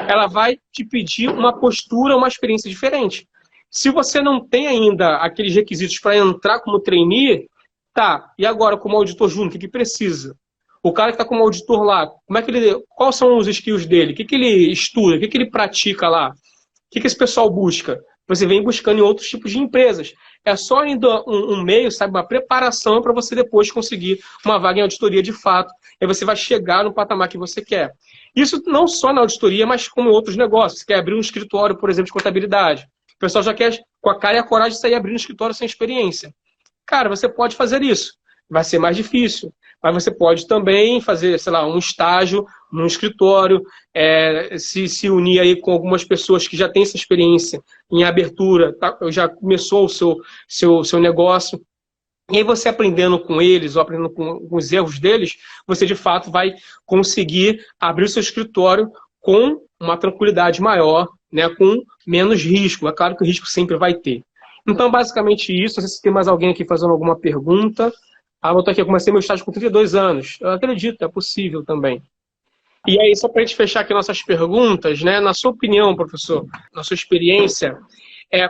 S1: ela vai te pedir uma postura, uma experiência diferente. Se você não tem ainda aqueles requisitos para entrar como trainee, tá, e agora como auditor júnior, o que precisa? O cara que está como auditor lá, quais são os skills dele? O que ele estuda? O que ele pratica lá? O que esse pessoal busca? Você vem buscando em outros tipos de empresas. É só ainda um meio, sabe, uma preparação para você depois conseguir uma vaga em auditoria de fato. Aí você vai chegar no patamar que você quer. Isso não só na auditoria, mas como em outros negócios. Você quer abrir um escritório, por exemplo, de contabilidade. O pessoal já quer, com a cara e a coragem, de sair abrindo um escritório sem experiência. Cara, você pode fazer isso. Vai ser mais difícil. Mas você pode também fazer, sei lá, um estágio num escritório, se unir aí com algumas pessoas que já têm essa experiência em abertura, tá? Já começou o seu negócio. E aí você aprendendo com eles, ou aprendendo com os erros deles, você de fato vai conseguir abrir o seu escritório com uma tranquilidade maior, né, com menos risco. É claro que o risco sempre vai ter. Então, basicamente isso. Não sei se tem mais alguém aqui fazendo alguma pergunta. Eu tô aqui, eu comecei meu estágio com 32 anos. Eu acredito, é possível também. E aí, só para a gente fechar aqui nossas perguntas, né? Na sua opinião, professor, na sua experiência,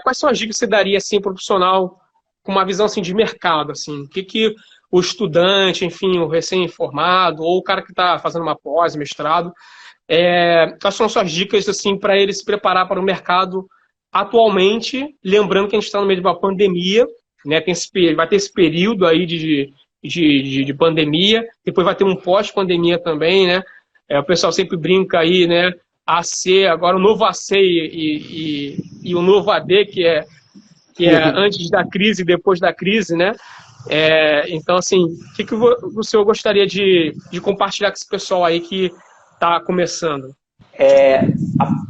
S1: quais são as dicas que você daria assim, para o profissional com uma visão assim, de mercado? Assim? O que o estudante, enfim, o recém-formado, ou o cara que está fazendo uma pós, mestrado, quais são as suas dicas assim, para ele se preparar para o mercado atualmente, lembrando que a gente está no meio de uma pandemia, né? Vai ter esse período aí de pandemia, depois vai ter um pós-pandemia também, né? O pessoal sempre brinca aí, né? AC, agora o novo AC e o novo AD, que é antes da crise e depois da crise, né? Então, assim, o que o senhor gostaria de compartilhar com esse pessoal aí que está começando?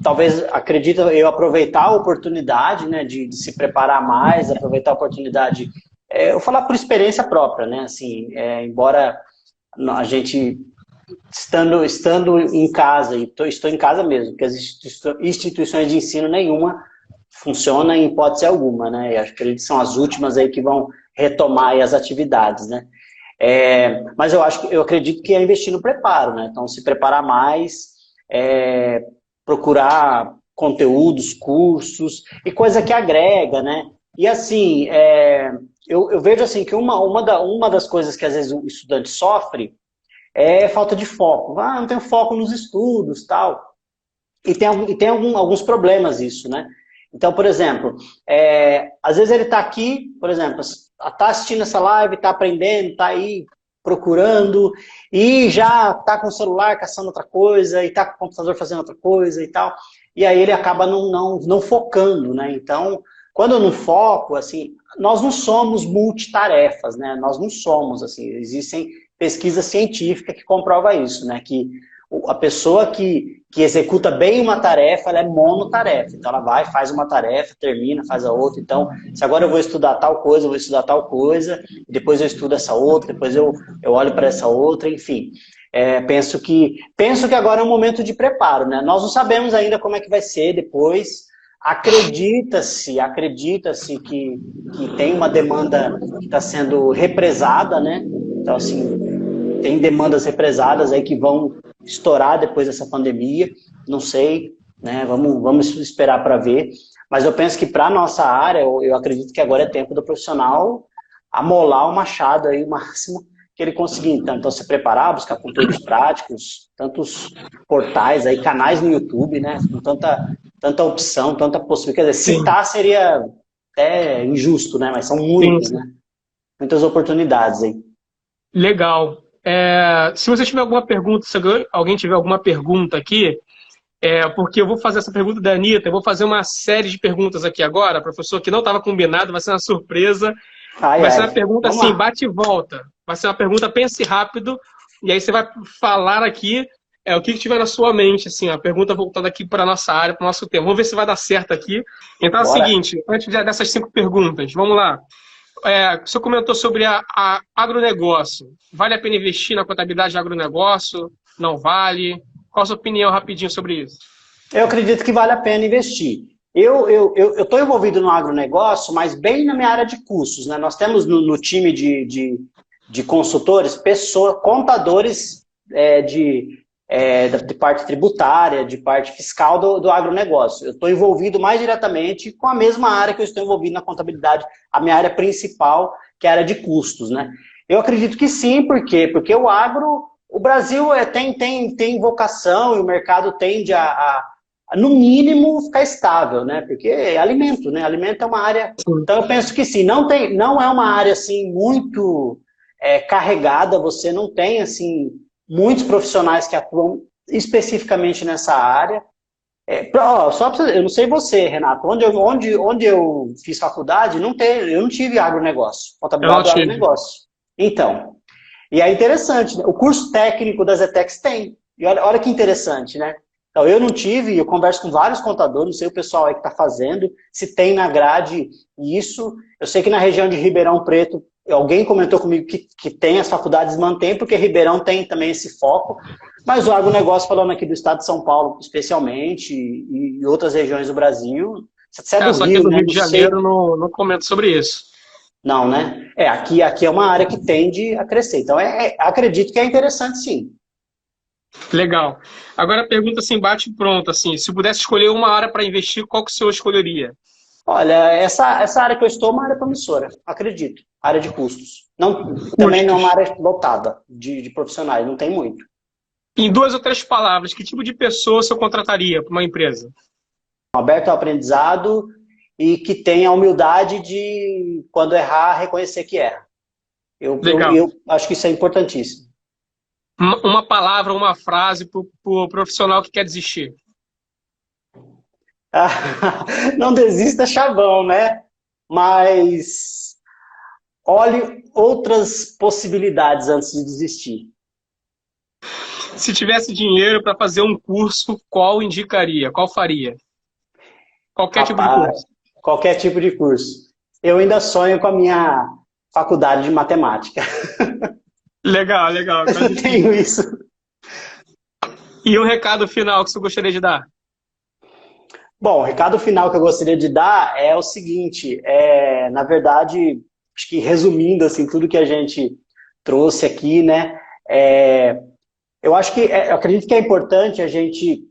S2: Talvez, acredito eu, aproveitar a oportunidade, né, de se preparar mais, aproveitar a oportunidade. Eu vou falar por experiência própria, né? Assim, embora a gente estando em casa, e estou em casa mesmo, porque as instituições de ensino nenhuma funciona em hipótese alguma, né? Eu acho que eles são as últimas aí que vão retomar aí as atividades, né? Mas eu acredito que é investir no preparo, né? Então, se preparar mais, procurar conteúdos, cursos e coisa que agrega, né? E assim, eu vejo assim que uma das coisas que às vezes o estudante sofre é falta de foco. Não tenho foco nos estudos, tal. E tem alguns problemas isso, né? Então, por exemplo, às vezes ele está aqui, por exemplo, está assistindo essa live, está aprendendo, está aí procurando, e já está com o celular caçando outra coisa, e está com o computador fazendo outra coisa e tal. e aí ele acaba não focando, né? Então, quando eu não foco, assim, nós não somos multitarefas, né? Nós não somos, assim, existem pesquisas científicas que comprovam isso, né? Que a pessoa que executa bem uma tarefa, ela é monotarefa. Então, ela vai, faz uma tarefa, termina, faz a outra. Então, se agora eu vou estudar tal coisa, eu vou estudar tal coisa, depois eu estudo essa outra, depois eu olho para essa outra, enfim. Penso que agora é um momento de preparo, né? Nós não sabemos ainda como é que vai ser depois. Acredita-se que tem uma demanda que está sendo represada, né? Então, assim, tem demandas represadas aí que vão estourar depois dessa pandemia, não sei, né? Vamos esperar para ver. Mas eu penso que para a nossa área, eu acredito que agora é tempo do profissional amolar o machado aí o máximo que ele conseguir. Então se preparar, buscar conteúdos práticos, tantos portais aí, canais no YouTube, né? Com tanta opção, tanta possibilidade. Quer dizer, citar seria até injusto, né? Mas são muitas, né? Muitas oportunidades aí.
S1: Legal. Se você tiver alguma pergunta, se alguém tiver alguma pergunta aqui, porque eu vou fazer essa pergunta da Anitta, eu vou fazer uma série de perguntas aqui agora, professor, que não estava combinado, vai ser uma surpresa. Vai ser uma pergunta assim, bate e volta. Vai ser uma pergunta, pense rápido, e aí você vai falar aqui o que tiver na sua mente, assim, a pergunta voltada aqui para a nossa área, para o nosso tema. Vamos ver se vai dar certo aqui. Então é o seguinte, antes dessas 5 perguntas, vamos lá. O senhor comentou sobre a agronegócio. Vale a pena investir na contabilidade de agronegócio? Não vale? Qual a sua opinião rapidinho sobre isso?
S2: Eu acredito que vale a pena investir. Eu estou envolvido no agronegócio, mas bem na minha área de custos, né? Nós temos no time de consultores, contadores de parte tributária, de parte fiscal do agronegócio. Eu estou envolvido mais diretamente com a mesma área que eu estou envolvido na contabilidade, a minha área principal, que é a área de custos, né? Eu acredito que sim, por quê? Porque o Brasil tem vocação e o mercado tende no mínimo, ficar estável, né? Porque é alimento, né? Alimento é uma área... Então, eu penso que sim, não é uma área, assim, muito carregada, você não tem, assim, muitos profissionais que atuam especificamente nessa área. Eu não sei você, Renato, onde eu fiz faculdade, eu não tive agronegócio, contabilidade do agronegócio. Então, e é interessante, né? O curso técnico das ETECs tem, e olha que interessante, né? Então, eu não tive, eu converso com vários contadores, não sei o pessoal aí que está fazendo, se tem na grade isso. Eu sei que na região de Ribeirão Preto, alguém comentou comigo que tem, as faculdades mantêm, porque Ribeirão tem também esse foco, mas o agronegócio, falando aqui do estado de São Paulo, especialmente, e outras regiões do Brasil, você é do
S1: só
S2: Rio,
S1: que no
S2: né?
S1: Rio de Janeiro não comento sobre isso.
S2: Não, né? Aqui é uma área que tende a crescer, então acredito que é interessante sim.
S1: Legal. Agora a pergunta assim, bate pronto, assim, se pudesse escolher uma área para investir, qual que o senhor escolheria?
S2: Olha, essa área que eu estou é uma área promissora, acredito. Área de custos. Também não é uma área lotada de profissionais, não tem muito.
S1: Em 2 ou 3 palavras, que tipo de pessoa o senhor contrataria para uma empresa?
S2: Aberto ao aprendizado e que tenha a humildade de, quando errar, reconhecer que erra. Eu acho que isso é importantíssimo.
S1: Uma palavra, uma frase para o profissional que quer desistir.
S2: Não desista, chavão, né? Mas olhe outras possibilidades antes de desistir.
S1: Se tivesse dinheiro para fazer um curso, qual indicaria? Qual faria? Qualquer tipo de curso.
S2: Qualquer tipo de curso. Eu ainda sonho com a minha faculdade de matemática.
S1: Legal.
S2: Eu tenho isso.
S1: E um recado final que você gostaria de dar?
S2: Bom, o recado final que eu gostaria de dar é o seguinte, na verdade, acho que resumindo assim, tudo que a gente trouxe aqui, né, eu acredito que é importante a gente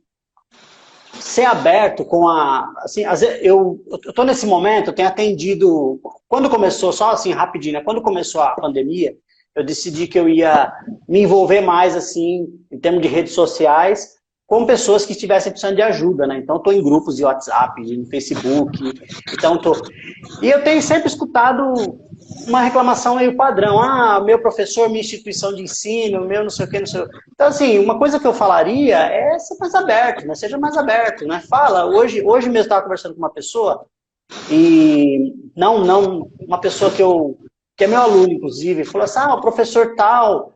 S2: ser aberto com assim, eu tô nesse momento, eu tenho atendido, quando começou, só assim, rapidinho, né, quando começou a pandemia, eu decidi que eu ia me envolver mais, assim, em termos de redes sociais, com pessoas que estivessem precisando de ajuda, né? Então, estou em grupos de WhatsApp, no Facebook, e eu tenho sempre escutado uma reclamação meio padrão. Ah, meu professor, minha instituição de ensino, meu não sei o que, não sei o que. Então, assim, uma coisa que eu falaria é ser mais aberto, né? Seja mais aberto, né? Fala, hoje mesmo eu estava conversando com uma pessoa, e não, uma pessoa que é meu aluno, inclusive, falou assim, o professor tal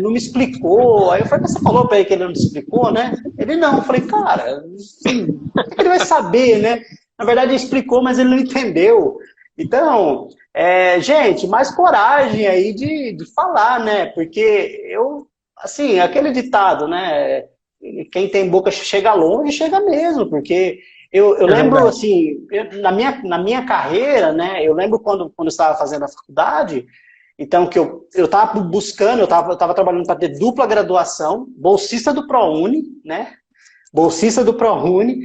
S2: não me explicou. Aí eu falei, mas você falou para ele que ele não me explicou, né? Ele não. Eu falei, cara, assim, como é que ele vai saber, né? Na verdade, ele explicou, mas ele não entendeu. Então, gente, mais coragem aí de falar, né? Porque assim, aquele ditado, né? Quem tem boca chega longe, chega mesmo, porque eu lembro, assim, na minha carreira, né? Eu lembro quando eu estava fazendo a faculdade, então que eu estava buscando, eu estava trabalhando para ter dupla graduação, bolsista do ProUni, né? Bolsista do ProUni,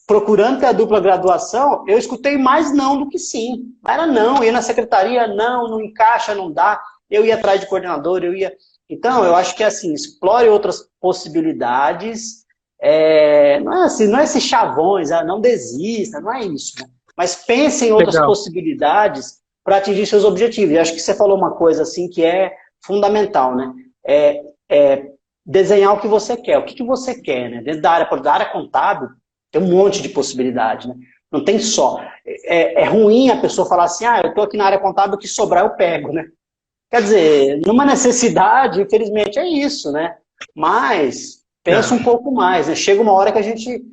S2: procurando ter a dupla graduação, eu escutei mais não do que sim. Era não, ia na secretaria, não encaixa, não dá. Eu ia atrás de coordenador, eu ia... Então, eu acho que é assim, explore outras possibilidades. Não é assim, não é esses chavões, não desista, não é isso. Né? Mas pense em outras possibilidades para atingir seus objetivos. E acho que você falou uma coisa assim que é fundamental, né? Desenhar o que você quer. O que você quer, né? Dentro da área contábil, tem um monte de possibilidade, né? Não tem só. É ruim a pessoa falar assim, eu estou aqui na área contábil, o que sobrar eu pego, né? Quer dizer, numa necessidade, infelizmente é isso, né? Mas pensa um pouco mais, né? Chega uma hora que a gente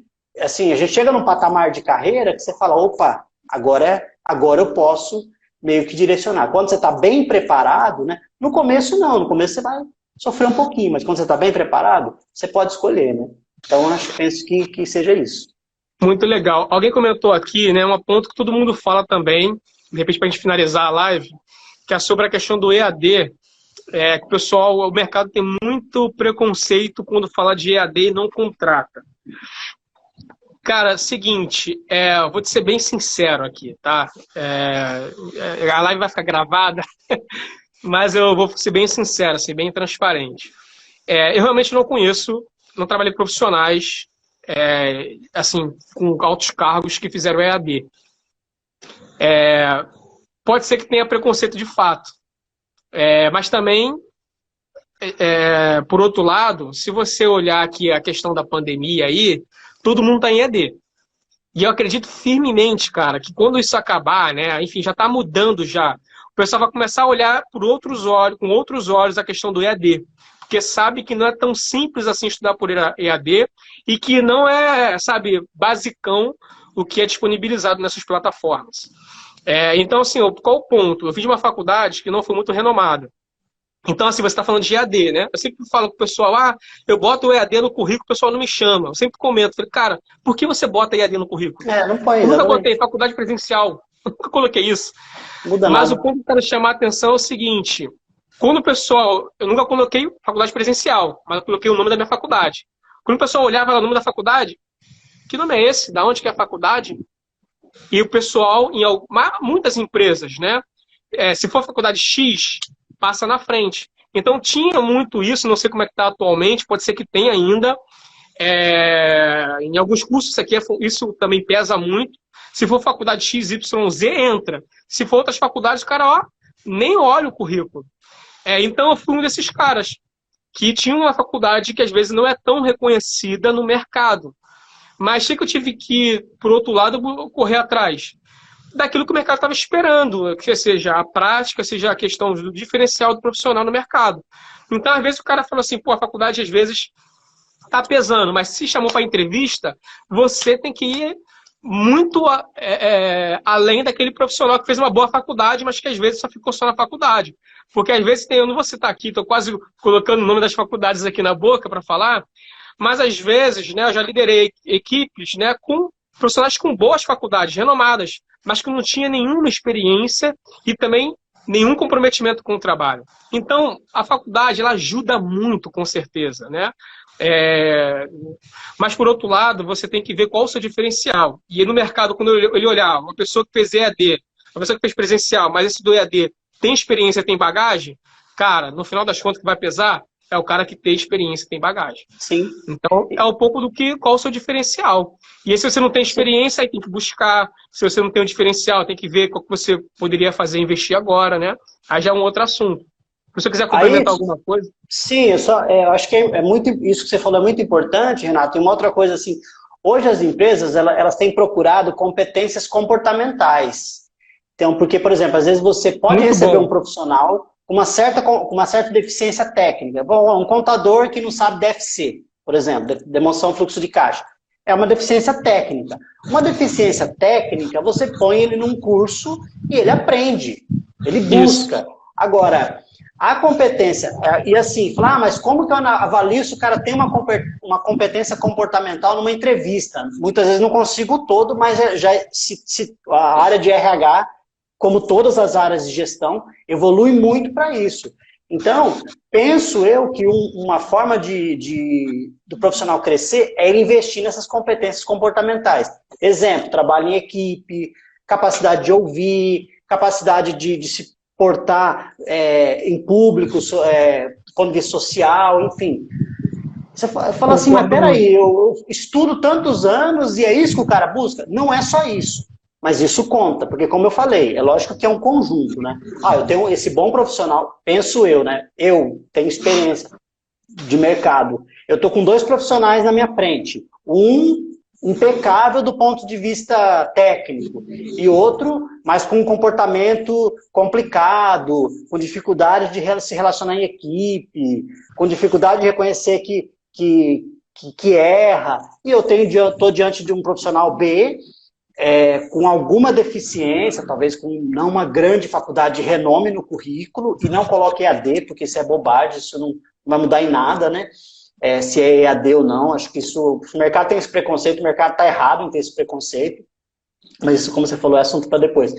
S2: chega num patamar de carreira que você fala, opa, agora eu posso meio que direcionar. Quando você está bem preparado, né? No começo não, no começo você vai sofrer um pouquinho, mas quando você está bem preparado, você pode escolher, né? Então, penso que seja isso.
S1: Muito legal. Alguém comentou aqui, né, um ponto que todo mundo fala também, de repente para a gente finalizar a live, que é sobre a questão do EAD. Que o mercado tem muito preconceito quando fala de EAD e não contrata. Cara, seguinte, eu vou te ser bem sincero aqui, tá? A live vai ficar gravada, mas eu vou ser bem sincero, ser bem transparente. Eu realmente não conheço, não trabalhei com profissionais assim, com altos cargos que fizeram EAD. Pode ser que tenha preconceito de fato, mas também, por outro lado, se você olhar aqui a questão da pandemia aí, todo mundo está em EAD. E eu acredito firmemente, cara, que quando isso acabar, né, enfim, já está mudando já, o pessoal vai começar a olhar com outros olhos a questão do EAD. Porque sabe que não é tão simples assim estudar por EAD e que não é, sabe, basicão o que é disponibilizado nessas plataformas. Então, assim, qual o ponto? Eu fiz uma faculdade que não foi muito renomada. Então, assim, você está falando de EAD, né? Eu sempre falo com o pessoal, eu boto o EAD no currículo, o pessoal não me chama. Eu sempre comento, falei, cara, por que você bota EAD no currículo?
S2: Não põe,
S1: eu nunca botei faculdade presencial, nunca coloquei isso.
S2: Muda
S1: Mas
S2: nada.
S1: O ponto que eu quero chamar a atenção é o seguinte, quando o pessoal, eu nunca coloquei faculdade presencial, mas eu coloquei o nome da minha faculdade. Quando o pessoal olhava o nome da faculdade, que nome é esse? Da onde que é a faculdade? E o pessoal, em muitas empresas, né? Se for faculdade X, passa na frente. Então tinha muito isso, não sei como é que está atualmente, pode ser que tenha ainda. Em alguns cursos isso também pesa muito. Se for faculdade XYZ, entra. Se for outras faculdades, o cara nem olha o currículo. Então eu fui um desses caras que tinha uma faculdade que às vezes não é tão reconhecida no mercado. Mas que eu tive que, por outro lado, correr atrás daquilo que o mercado estava esperando, que seja a prática, seja a questão do diferencial do profissional no mercado. Então, às vezes, o cara fala assim, a faculdade às vezes está pesando, mas se chamou para entrevista, você tem que ir muito além daquele profissional que fez uma boa faculdade, mas que às vezes só ficou só na faculdade. Porque às vezes eu não vou citar aqui, estou quase colocando o nome das faculdades aqui na boca para falar, mas às vezes, né, eu já liderei equipes, né, com profissionais com boas faculdades, renomadas, mas que não tinha nenhuma experiência e também nenhum comprometimento com o trabalho. Então, a faculdade ela ajuda muito, com certeza, né? Mas, por outro lado, você tem que ver qual o seu diferencial. E no mercado, quando ele olhar uma pessoa que fez EAD, uma pessoa que fez presencial, mas esse do EAD tem experiência, tem bagagem, cara, no final das contas, o que vai pesar é o cara que tem experiência, tem bagagem.
S2: Sim.
S1: Então, é um pouco do que, qual o seu diferencial. E aí, se você não tem experiência, aí tem que buscar. Se você não tem um diferencial, tem que ver qual que você poderia fazer, investir agora, né? Aí já é um outro assunto. Se você quiser complementar alguma coisa.
S2: Sim, eu acho que é muito, isso que você falou é muito importante, Renato. E uma outra coisa, assim, hoje as empresas, elas têm procurado competências comportamentais. Então, porque, por exemplo, às vezes você pode receber um profissional com uma certa deficiência técnica. Bom, um contador que não sabe DFC, por exemplo, demonstração de fluxo de caixa. É uma deficiência técnica. Uma deficiência técnica, você põe ele num curso e ele aprende, ele busca. Isso. Agora, a competência, e assim, falar, mas como que eu avalio se o cara tem uma competência comportamental numa entrevista? Muitas vezes não consigo todo, mas a área de RH, como todas as áreas de gestão, evolui muito para isso. Então, penso eu que uma forma do profissional crescer é ele investir nessas competências comportamentais. Exemplo, trabalho em equipe, capacidade de ouvir, capacidade de se portar em público, ponto de vista social, enfim. Você fala assim, mas peraí, eu estudo tantos anos e é isso que o cara busca? Não é só isso. Mas isso conta, porque como eu falei, é lógico que é um conjunto, né? Eu tenho esse bom profissional, penso eu, né? Eu tenho experiência de mercado. Eu estou com 2 profissionais na minha frente. Um impecável do ponto de vista técnico e outro mas com um comportamento complicado, com dificuldade de se relacionar em equipe, com dificuldade de reconhecer que erra. E eu estou diante de um profissional B com alguma deficiência, talvez com não uma grande faculdade de renome no currículo, e não coloque EAD, porque isso é bobagem, isso não vai mudar em nada, né? Se é EAD ou não, acho que isso, o mercado tem esse preconceito, o mercado está errado em ter esse preconceito, mas isso, como você falou, é assunto para depois.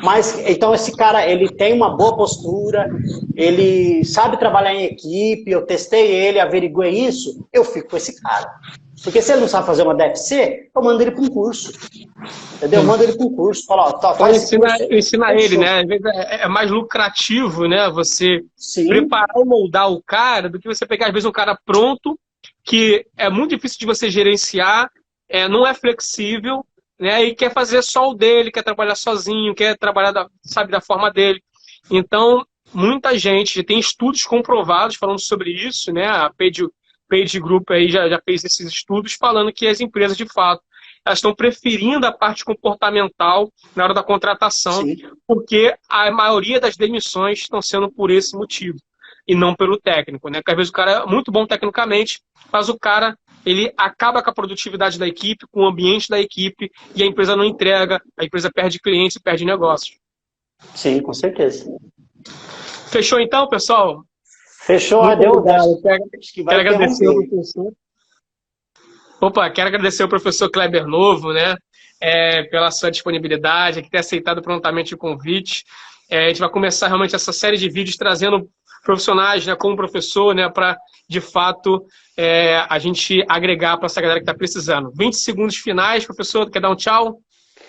S2: Mas, então, esse cara, ele tem uma boa postura, ele sabe trabalhar em equipe, eu testei ele, averiguei isso, eu fico com esse cara. Porque se ele não sabe fazer uma DFC, eu mando ele para um curso. Entendeu? Eu mando ele para um curso. Fala, ó, faz
S1: ensina ele, né? Às vezes é mais lucrativo, né? Você preparar e moldar o cara do que você pegar, às vezes, um cara pronto, que é muito difícil de você gerenciar, não é flexível, né? E quer fazer só o dele, quer trabalhar sozinho, quer trabalhar da forma dele. Então, muita gente tem estudos comprovados falando sobre isso, né? A Page Group aí já fez esses estudos falando que as empresas, de fato, elas estão preferindo a parte comportamental na hora da contratação, porque a maioria das demissões estão sendo por esse motivo, e não pelo técnico, né? Porque às vezes o cara é muito bom tecnicamente, mas o cara ele acaba com a produtividade da equipe, com o ambiente da equipe, e a empresa não entrega, a empresa perde clientes e perde negócios.
S2: Sim, com certeza.
S1: Fechou então, pessoal?
S2: Fechou,
S1: Quero agradecer ao professor. Quero agradecer ao professor Kleber Novo, né, pela sua disponibilidade, por ter aceitado prontamente o convite. A gente vai começar realmente essa série de vídeos trazendo profissionais, né, como professor, né, para, de fato, a gente agregar para essa galera que está precisando. 20 segundos finais, professor, quer dar um tchau?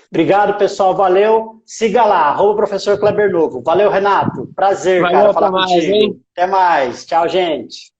S2: Obrigado, pessoal. Valeu. Siga lá, @professor Kleber Novo. Valeu, Renato. Prazer, cara, falar contigo. Até mais. Tchau, gente.